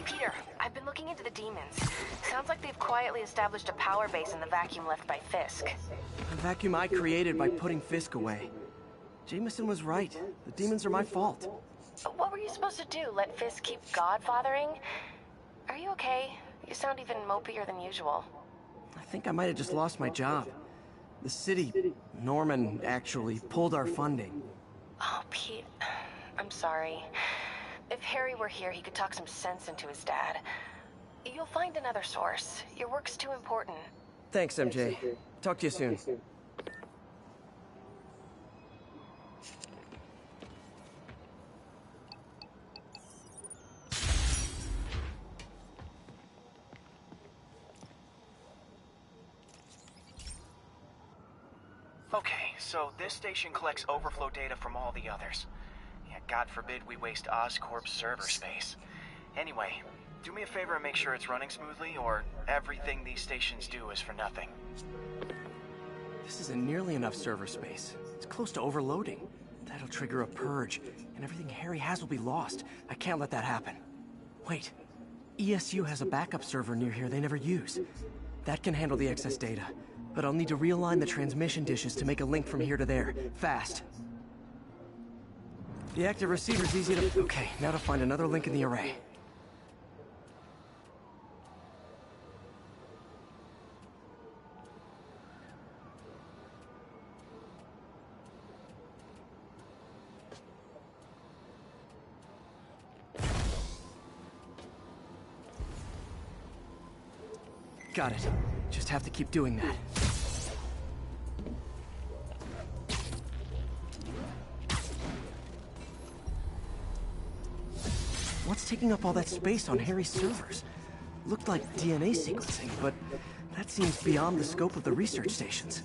Peter, I've been looking into the demons. Sounds like they've quietly established a power base in the vacuum left by Fisk. A vacuum I created by putting Fisk away. Jameson was right. The demons are my fault. What were you supposed to do? Let Fisk keep godfathering? Are you okay? You sound even mopier than usual. I think I might have just lost my job. The city, Norman, actually, pulled our funding. Oh, Pete, I'm sorry. If Harry were here, he could talk some sense into his dad. You'll find another source. Your work's too important. Thanks, MJ. Talk to you soon. Okay, so this station collects overflow data from all the others. Yeah, God forbid we waste Oscorp's server space. Anyway, do me a favor and make sure it's running smoothly, or everything these stations do is for nothing. This isn't nearly enough server space. It's close to overloading. That'll trigger a purge, and everything Harry has will be lost. I can't let that happen. Wait. ESU has a backup server near here they never use. That can handle the excess data, but I'll need to realign the transmission dishes to make a link from here to there, fast. The active receiver's easy to... Okay, now to find another link in the array. Got it. Just have to keep doing that. What's taking up all that space on Harry's servers? Looked like DNA sequencing, but that seems beyond the scope of the research stations.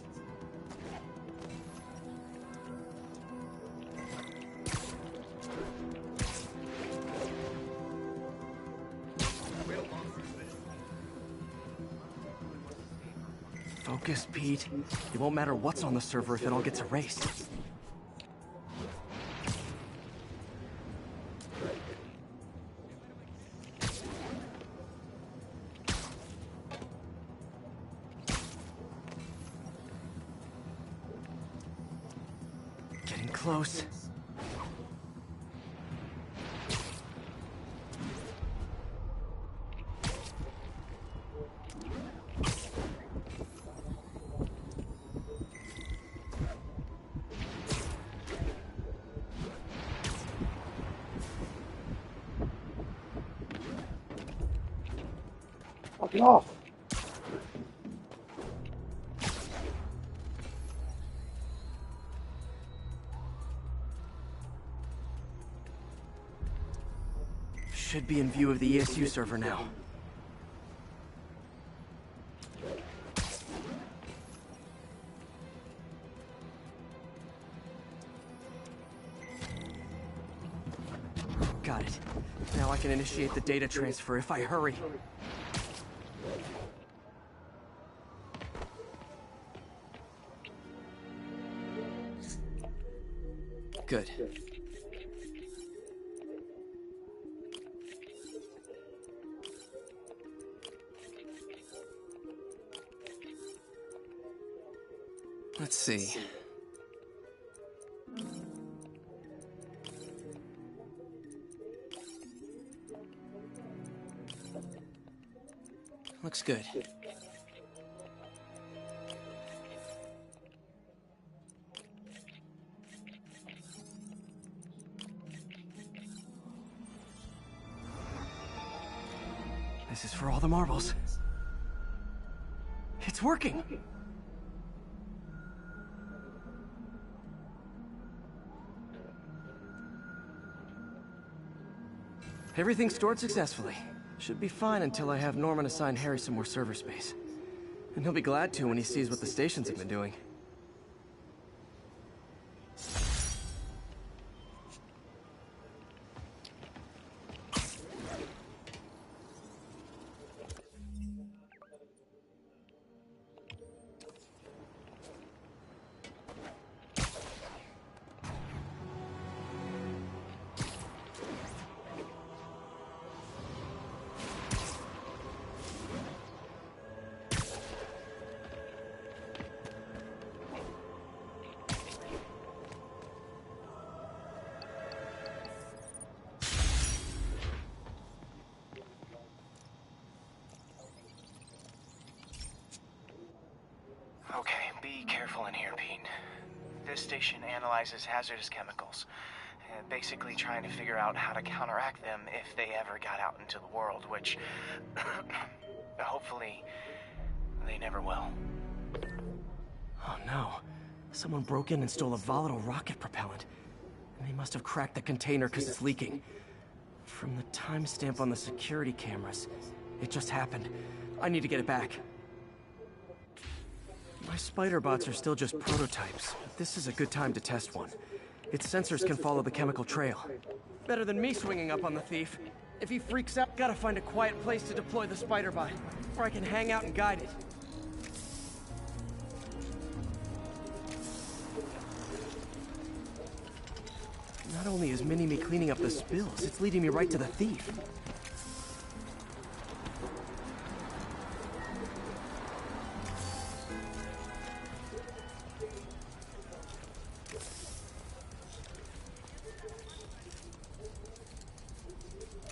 Focus, Pete. It won't matter what's on the server if it all gets erased. Getting close. Knock it off. Should be in view of the ESU server now. Got it. Now I can initiate the data transfer if I hurry. Good. Let's see. Looks good. This is for all the marbles. It's working! Everything's stored successfully. Should be fine until I have Norman assign Harry some more server space. And he'll be glad to when he sees what the stations have been doing. Okay, be careful in here, Pete. This station analyzes hazardous chemicals, basically trying to figure out how to counteract them if they ever got out into the world, which hopefully they never will. Oh no. Someone broke in and stole a volatile rocket propellant. And they must have cracked the container because it's leaking. From the timestamp on the security cameras, it just happened. I need to get it back. My spider bots are still just prototypes, but this is a good time to test one. Its sensors can follow the chemical trail. Better than me swinging up on the thief. If he freaks out, gotta find a quiet place to deploy the spider bot, where I can hang out and guide it. Not only is Mini-Me cleaning up the spills, it's leading me right to the thief.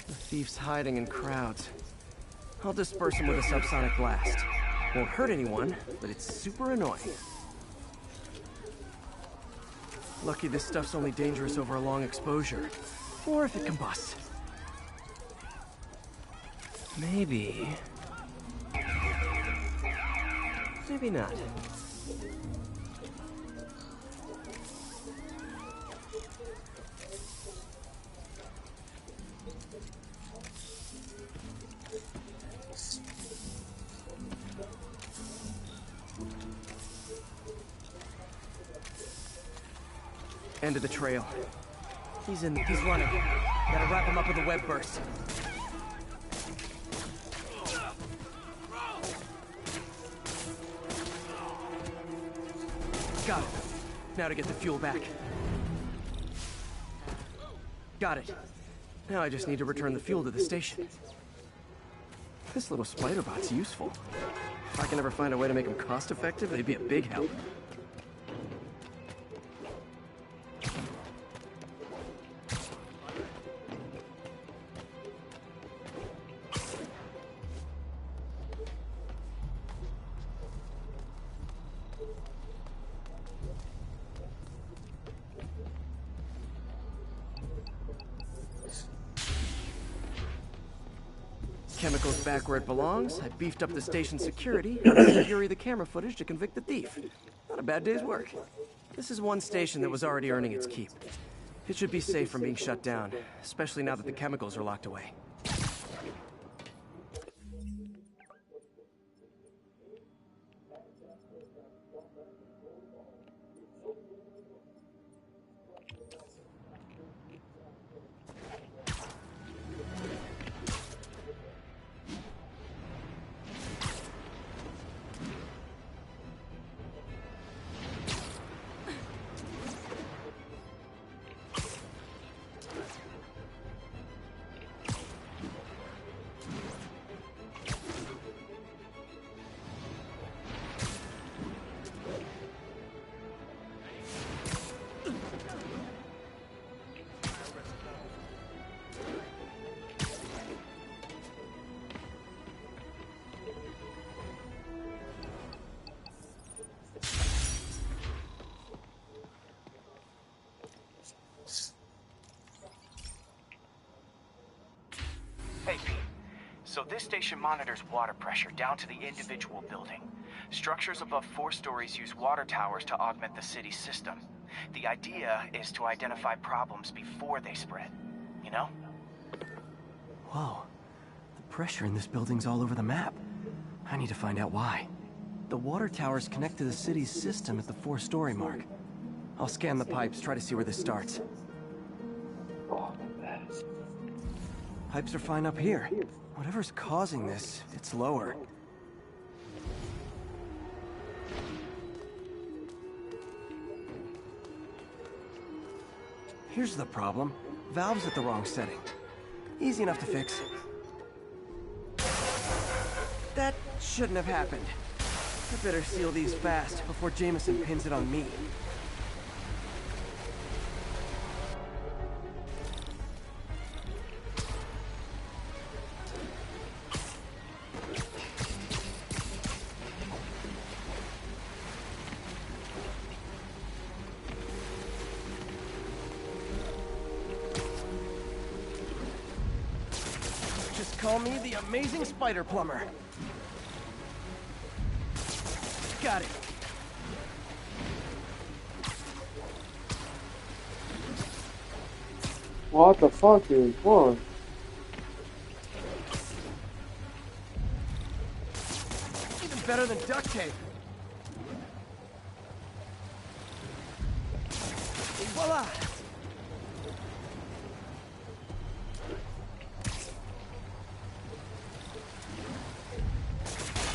The thief's hiding in crowds. I'll disperse him with a subsonic blast. Won't hurt anyone, but it's super annoying. Lucky this stuff's only dangerous over a long exposure. Or if it combusts. Maybe... maybe not. End of the trail. He's running. Gotta wrap him up with a web burst. Got it. Now to get the fuel back. Got it. Now I just need to return the fuel to the station. This little spider bot's useful. If I can ever find a way to make them cost-effective, they'd be a big help. chemicals back where it belongs, I beefed up the station security, and security the camera footage to convict the thief. Not a bad day's work. This is one station that was already earning its keep. It should be safe from being shut down, especially now that the chemicals are locked away. Hey, Pete. So this station monitors water pressure down to the individual building. Structures above 4 stories use water towers to augment the city's system. The idea is to identify problems before they spread, you know? Whoa. The pressure in this building's all over the map. I need to find out why. The water towers connect to the city's system at the 4-story mark. I'll scan the pipes, try to see where this starts. Pipes are fine up here. Whatever's causing this, it's lower. Here's the problem. Valve's at the wrong setting. Easy enough to fix. That shouldn't have happened. I better seal these fast before Jameson pins it on me. Call me the amazing spider plumber. Got it. What the fuck is what? Even better than duct tape. Voila!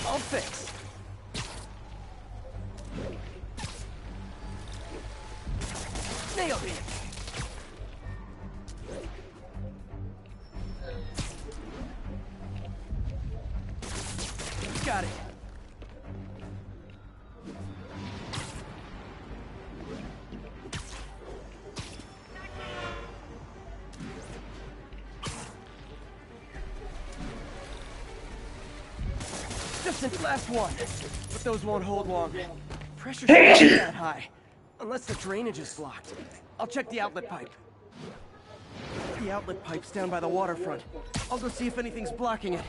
I'll fix. Nailed it. Got it. Just its last one. But those won't hold long. Pressure shouldn't be that high. Unless the drainage is blocked. I'll check the outlet pipe. The outlet pipe's down by the waterfront. I'll go see if anything's blocking it.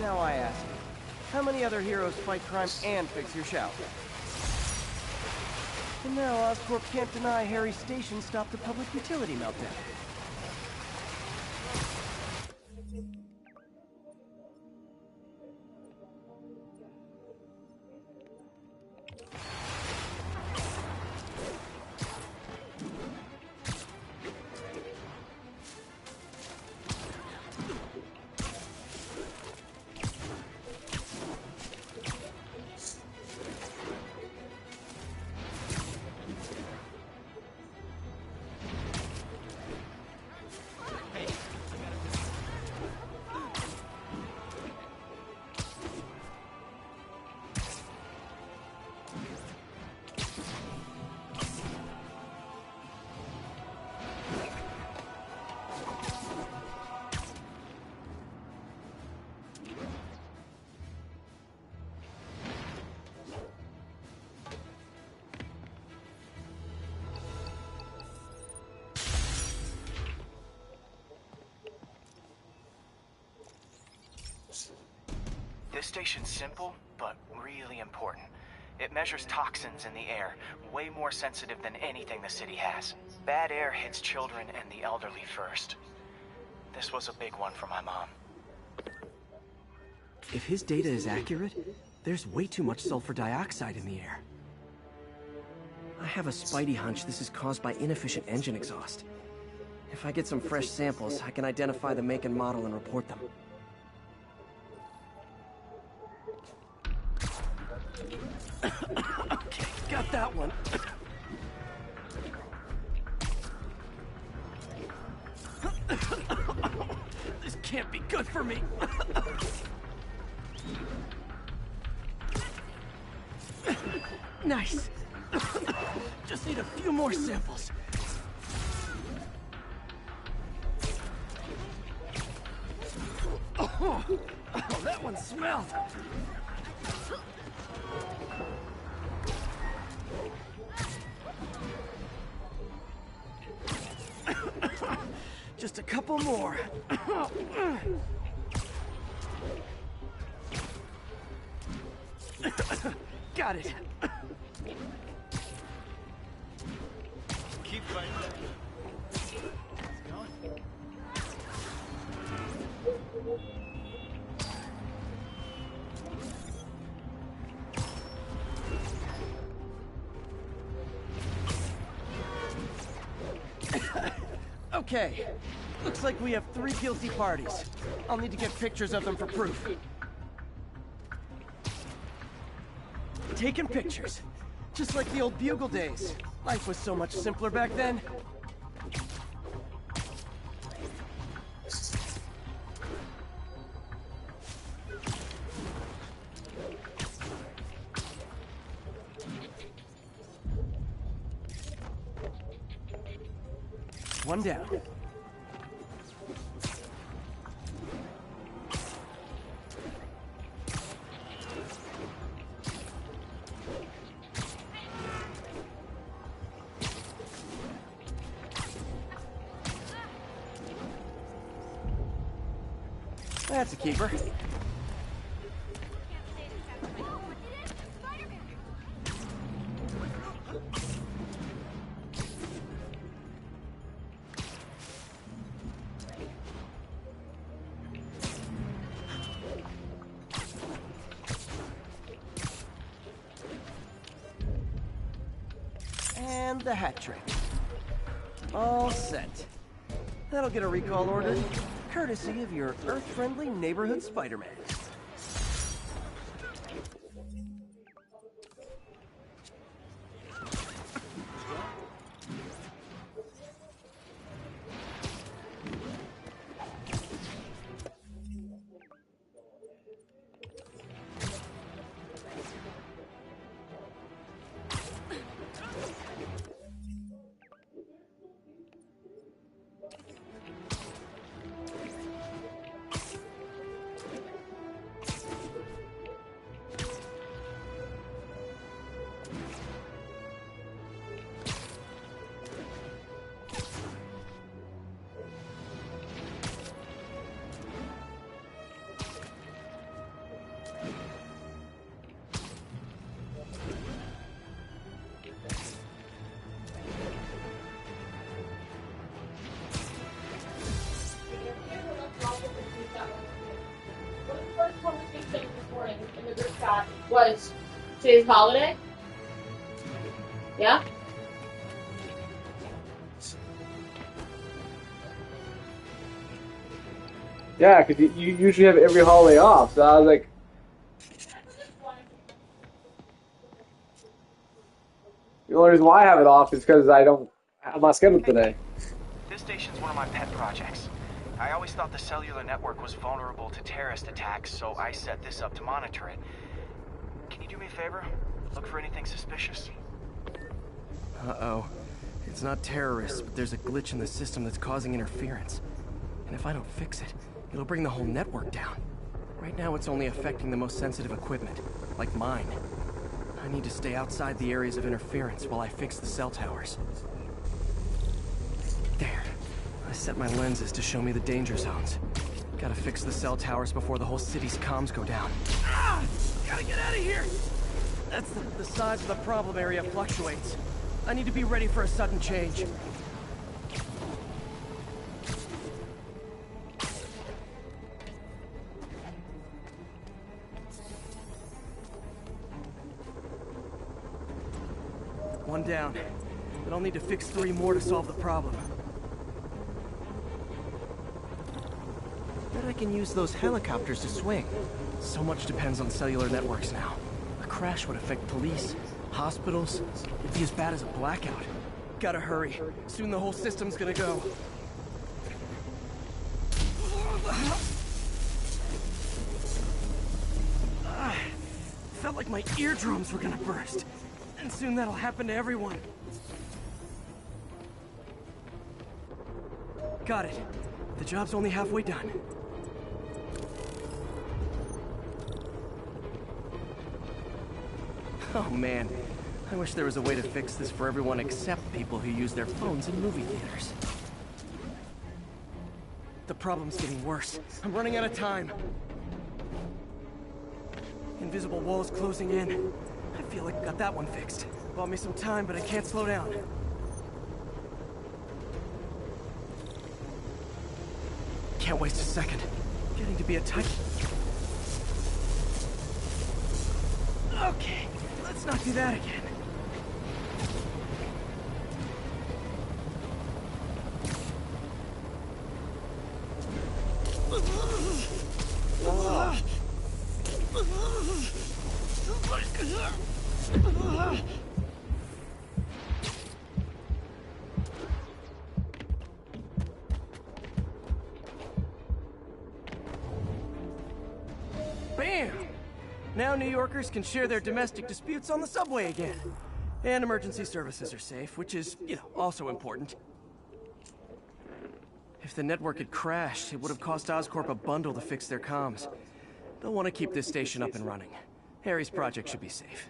Now I ask, how many other heroes fight crime and fix your shower? And now Oscorp can't deny Harry's station stopped a public utility meltdown. This station's simple, but really important. It measures toxins in the air, way more sensitive than anything the city has. Bad air hits children and the elderly first. This was a big one for my mom. If his data is accurate, there's way too much sulfur dioxide in the air. I have a spidey hunch this is caused by inefficient engine exhaust. If I get some fresh samples, I can identify the make and model and report them. Okay, got that one. This can't be good for me. Nice. Just need a few more samples. Oh, that one smelled. Just a couple more. Got it. Keep fighting. Okay. Looks like we have 3 guilty parties. I'll need to get pictures of them for proof. Taking pictures. Just like the old Bugle days. Life was so much simpler back then. One down. That's a keeper. And the hat trick. All set. That'll get a recall order, courtesy of your Earth-friendly neighborhood Spider-Man. Was today's holiday? Yeah? Yeah, because you usually have every holiday off, so I was like... The only reason why I have it off is because I'm not scheduled today. This station's one of my pet projects. I always thought the cellular network was vulnerable to terrorist attacks, so I set this up to monitor it. Can you do me a favor? Look for anything suspicious. Uh-oh. It's not terrorists, but there's a glitch in the system that's causing interference. And if I don't fix it, it'll bring the whole network down. Right now it's only affecting the most sensitive equipment, like mine. I need to stay outside the areas of interference while I fix the cell towers. There. I set my lenses to show me the danger zones. Gotta fix the cell towers before the whole city's comms go down. Ah! Gotta get out of here! That's the size of the problem area fluctuates. I need to be ready for a sudden change. One down. But I'll need to fix 3 more to solve the problem. Bet I can use those helicopters to swing. So much depends on cellular networks now. A crash would affect police, hospitals. It'd be as bad as a blackout. Gotta hurry. Soon the whole system's gonna go. Felt like my eardrums were gonna burst. And soon that'll happen to everyone. Got it. The job's only halfway done. Oh man, I wish there was a way to fix this for everyone except people who use their phones in movie theaters. The problem's getting worse. I'm running out of time. Invisible walls closing in. I feel like I got that one fixed. Bought me some time, but I can't slow down. Can't waste a second. Getting to be a tight... Okay, let's not do that again. Bam! Now New Yorkers can share their domestic disputes on the subway again. And emergency services are safe, which is, also important. If the network had crashed, it would have cost Oscorp a bundle to fix their comms. They'll want to keep this station up and running. Harry's project should be safe.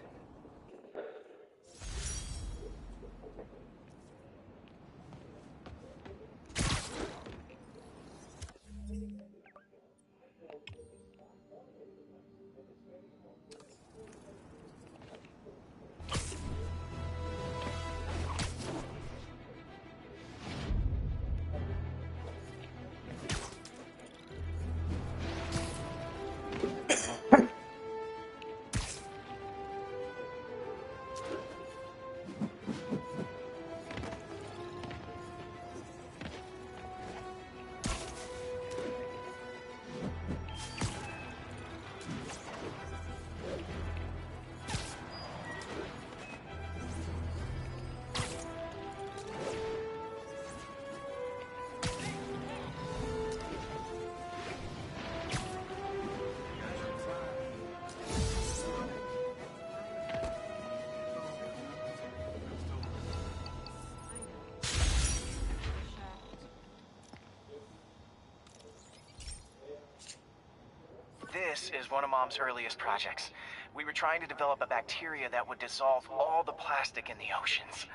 This is one of Mom's earliest projects. We were trying to develop a bacteria that would dissolve all the plastic in the oceans.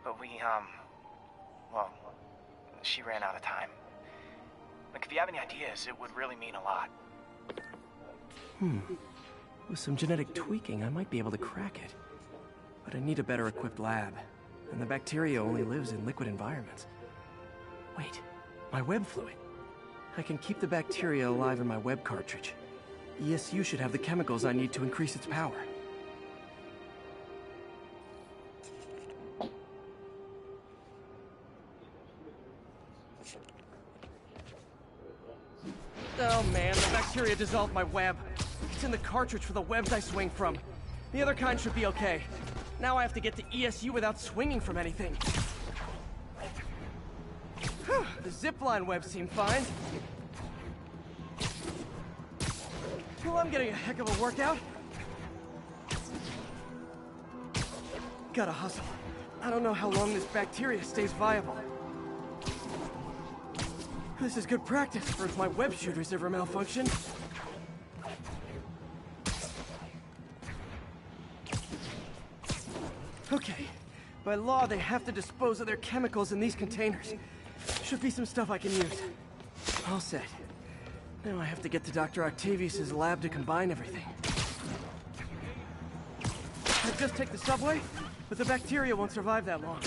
But well, she ran out of time. Like, if you have any ideas, it would really mean a lot. With some genetic tweaking, I might be able to crack it. But I need a better equipped lab. And the bacteria only lives in liquid environments. Wait, my web fluid. I can keep the bacteria alive in my web cartridge. ESU should have the chemicals I need to increase its power. Oh man, the bacteria dissolved my web. It's in the cartridge for the webs I swing from. The other kind should be okay. Now I have to get to ESU without swinging from anything. The zipline webs seem fine. Well, I'm getting a heck of a workout. Gotta hustle. I don't know how long this bacteria stays viable. This is good practice for if my web shooters ever malfunction. Okay. By law, they have to dispose of their chemicals in these containers. Should be some stuff I can use. All set. Now I have to get to Dr. Octavius's lab to combine everything. I just take the subway, but the bacteria won't survive that long.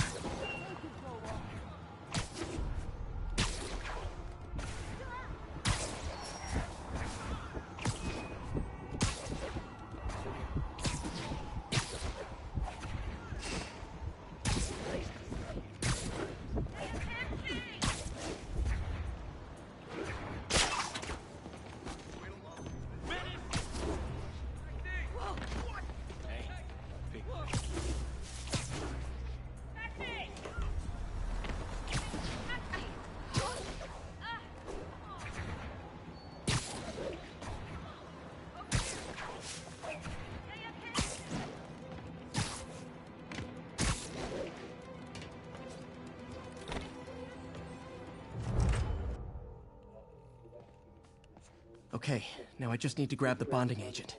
Okay, now I just need to grab the bonding agent.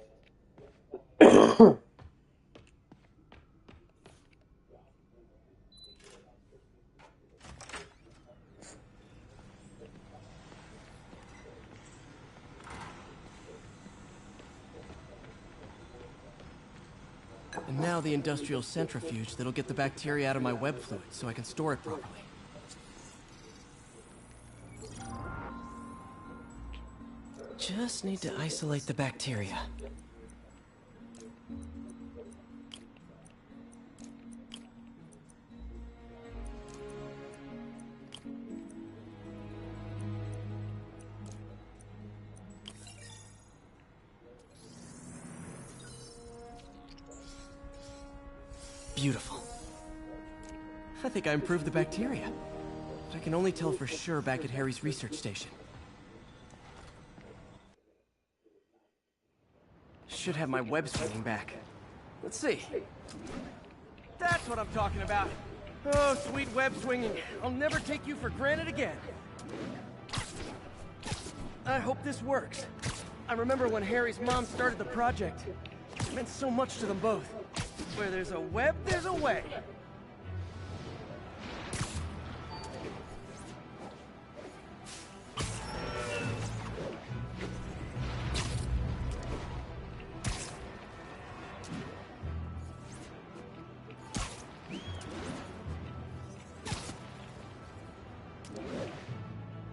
And now the industrial centrifuge that'll get the bacteria out of my web fluid so I can store it properly. Just need to isolate the bacteria. Beautiful. I think I improved the bacteria. But I can only tell for sure back at Harry's research station. Should have my web swinging back. Let's see. That's what I'm talking about. Oh, sweet web swinging. I'll never take you for granted again. I hope this works. I remember when Harry's mom started the project. It meant so much to them both. Where there's a web, there's a way.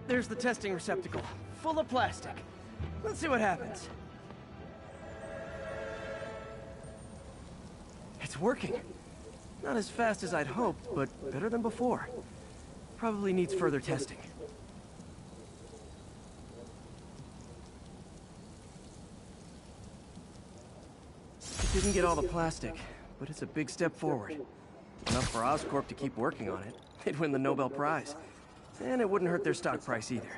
There's the testing receptacle, full of plastic. Let's see what happens. It's working. Not as fast as I'd hoped, but better than before. Probably needs further testing. It didn't get all the plastic, but it's a big step forward. Enough for Oscorp to keep working on it. They'd win the Nobel Prize. And it wouldn't hurt their stock price either.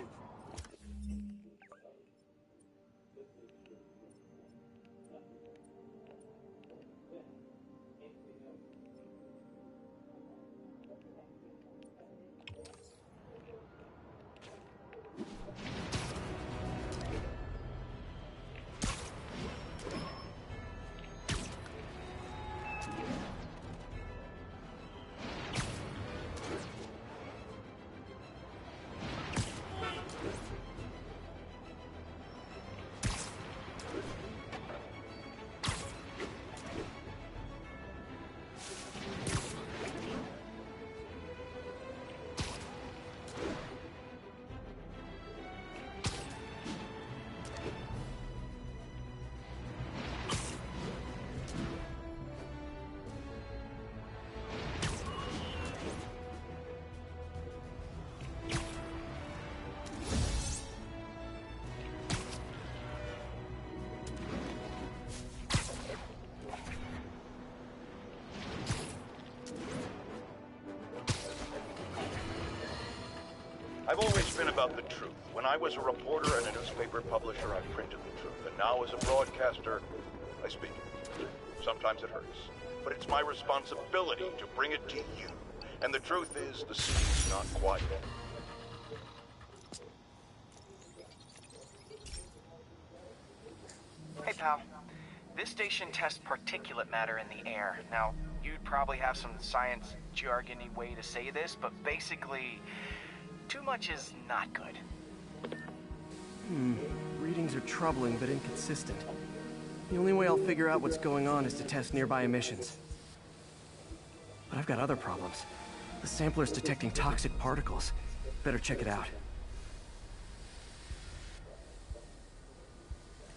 I've always been about the truth. When I was a reporter and a newspaper publisher, I printed the truth. And now as a broadcaster, I speak it. Sometimes it hurts. But it's my responsibility to bring it to you. And the truth is, the city's not quiet. Hey, pal. This station tests particulate matter in the air. Now, you'd probably have some science jargony way to say this, but basically, too much is not good. Readings are troubling but inconsistent. The only way I'll figure out what's going on is to test nearby emissions. But I've got other problems. The sampler's detecting toxic particles. Better check it out.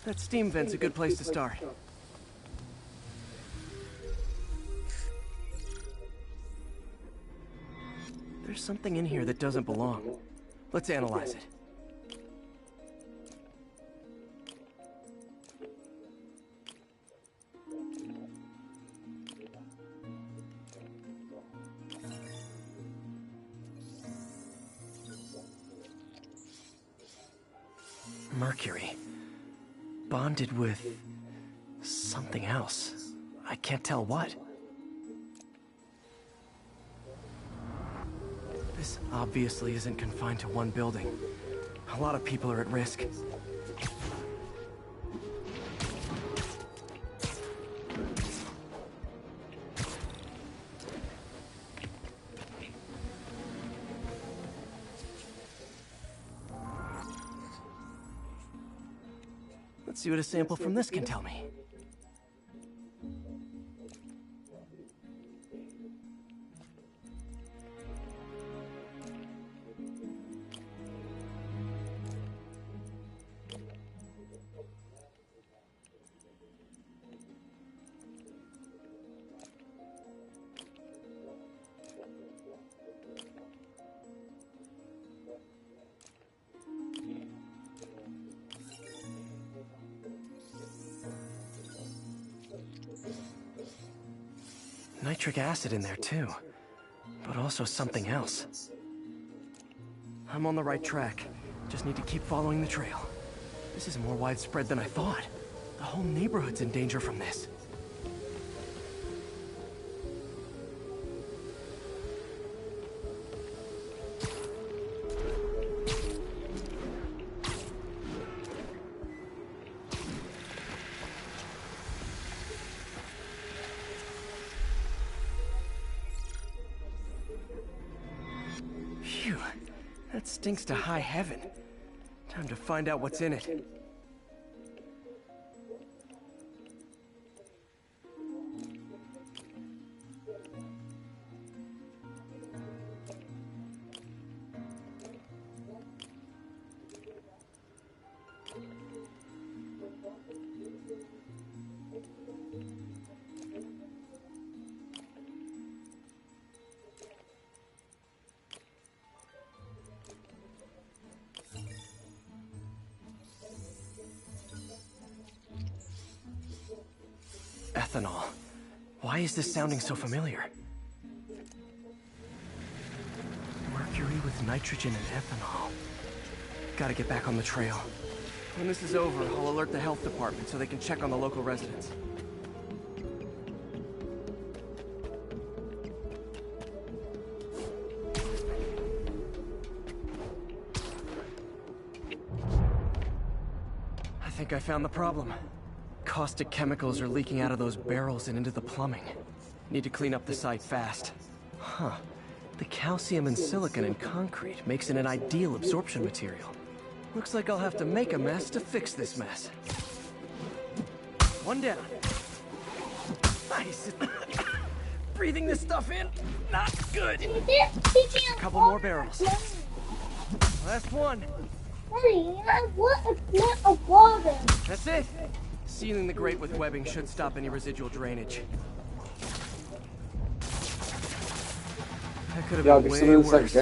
That steam vent's a good place to start. There's something in here that doesn't belong. Let's analyze it. Mercury. Bonded with something else. I can't tell what. This obviously isn't confined to one building. A lot of people are at risk. Let's see what a sample from this can tell me. Nitric acid in there too, but also something else. I'm on the right track. Just need to keep following the trail. This is more widespread than I thought. The whole neighborhood's in danger from this. Phew, that stinks to high heaven. Time to find out what's in it. Ethanol. Why is this sounding so familiar? Mercury with nitrogen and ethanol. Gotta get back on the trail. When this is over, I'll alert the health department so they can check on the local residents. I think I found the problem. Caustic chemicals are leaking out of those barrels and into the plumbing. Need to clean up the site fast. Huh. The calcium and silicon in concrete makes it an ideal absorption material. Looks like I'll have to make a mess to fix this mess. One down. Nice. Breathing this stuff in, not good. Just a couple more barrels. Last one. Daddy, I want a pot of water. That's it. Sealing the grate with webbing should stop any residual drainage. That could have been way worse.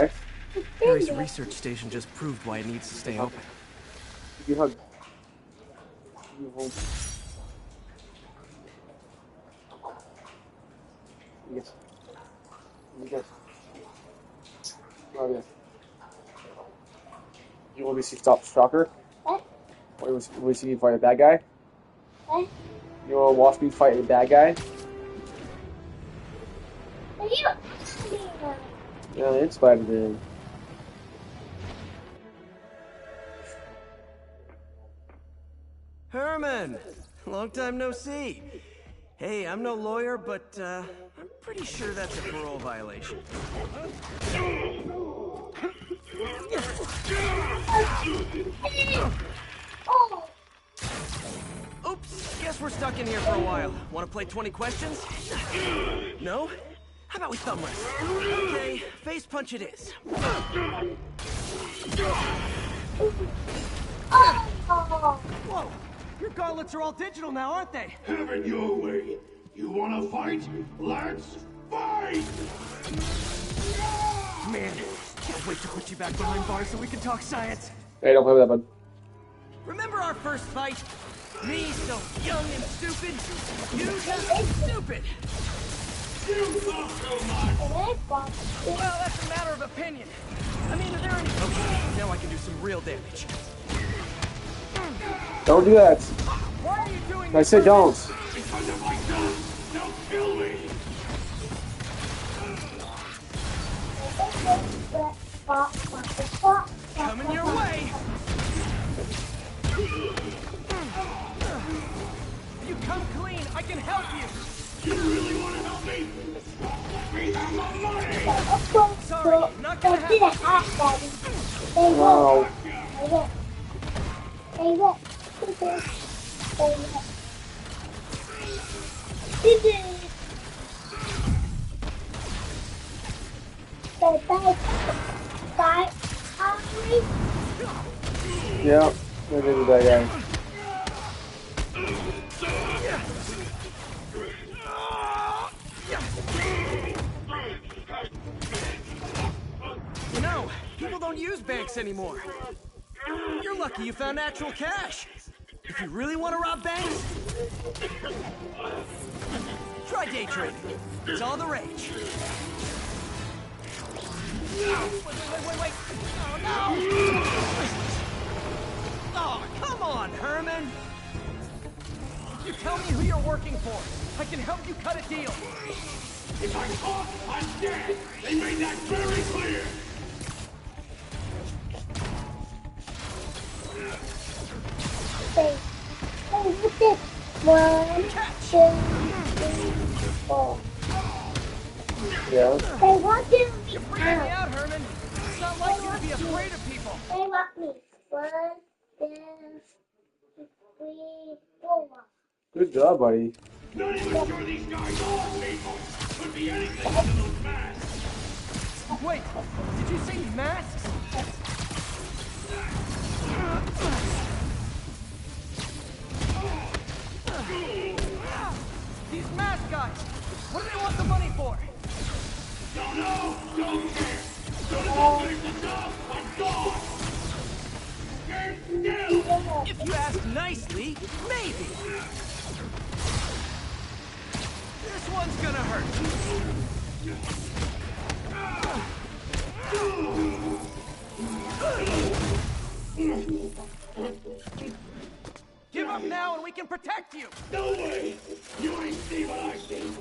Harry's research station just proved why it needs to stay open. You hug. You hold. Yes. Yes. Oh, yeah. You want me to see stop Stalker? What? Want to see me fight a bad guy? What? You want to watch me fight a bad guy? Are you asking me that? Yeah, it's Spiderman. Herman! Long time no see. Hey, I'm no lawyer, but I'm pretty sure that's a parole violation. Oops, guess we're stuck in here for a while. Want to play 20 questions? No? How about we thumb wrestle? Okay, face punch it is. Whoa! Your gauntlets are all digital now, aren't they? Have it your way. You wanna fight? Let's fight! Man, can't wait to put you back behind bars so we can talk science. Hey, don't play with that, bud. Remember our first fight? Me so young and stupid, you just stupid. You talk so much! Well, that's a matter of opinion. I mean, are there any... Okay, now I can do some real damage. Don't do that. Why are you doing I said don't. Because of my gun! Don't kill me! Coming your way! If you come clean, I can help you! You really want to help me? We have the money! Sorry, not gonna happen. No. Yeah, I did with that guy. You know, people don't use banks anymore. You're lucky you found actual cash. If you really want to rob banks, try day trading. It's all the rage. Wait. Oh, no! Oh, come on, Herman! If you tell me who you're working for, I can help you cut a deal. If I talk, I'm dead! They made that very clear! One, two, 3, 4. Yeah. They want to be You're freaking me out, Herman. It's not like you to be afraid of people. They want me. 1, 2, 3, 4. Good job, buddy. Not even sure these guys are people! Could be anything under those masks! Wait, did you say masks? These mask guys, what do they want the money for? Don't know! Don't care! Soon as I finish the job, I'm gone! Stand still! If you ask nicely, maybe. This one's gonna hurt. Give up now and we can protect you! No way! You ain't seen what I've seen!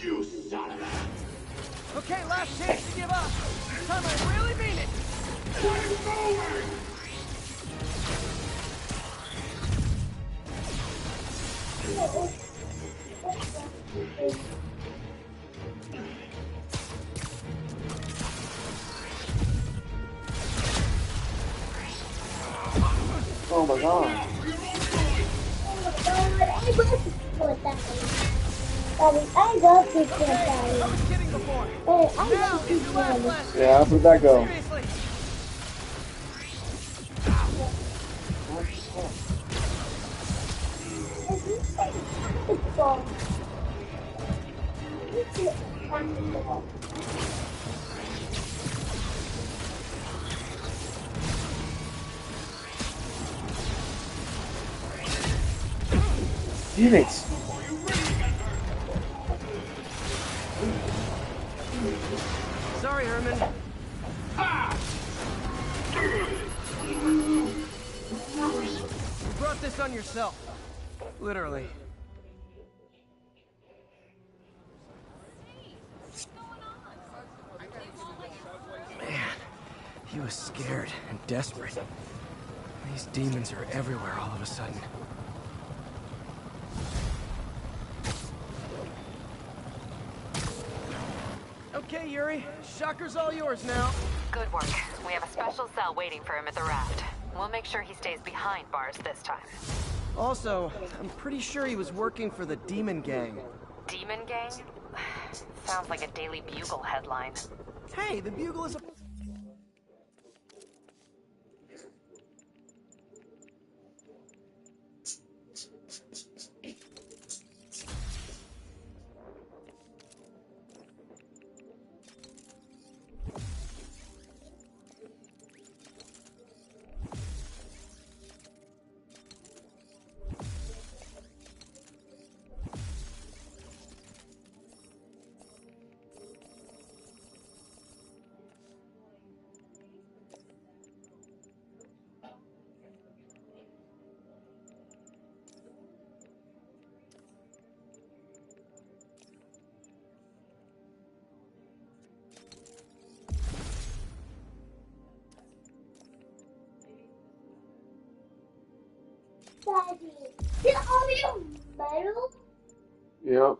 You son of a... Okay, last chance to give up. This time I really mean it. I'm going! Oh my god. I love this one. I was kidding before. Now is your last lesson. Yeah, how did that go? Seriously. Damn it. Sorry, Herman. You brought this on yourself. Literally. Man, he was scared and desperate. These demons are everywhere all of a sudden. Okay, Yuri. Shocker's all yours now. Good work. We have a special cell waiting for him at the raft. We'll make sure he stays behind bars this time. Also, I'm pretty sure he was working for the Demon Gang. Demon Gang? Sounds like a Daily Bugle headline. Hey, the Bugle is a... Daddy, did all your metal? Yep.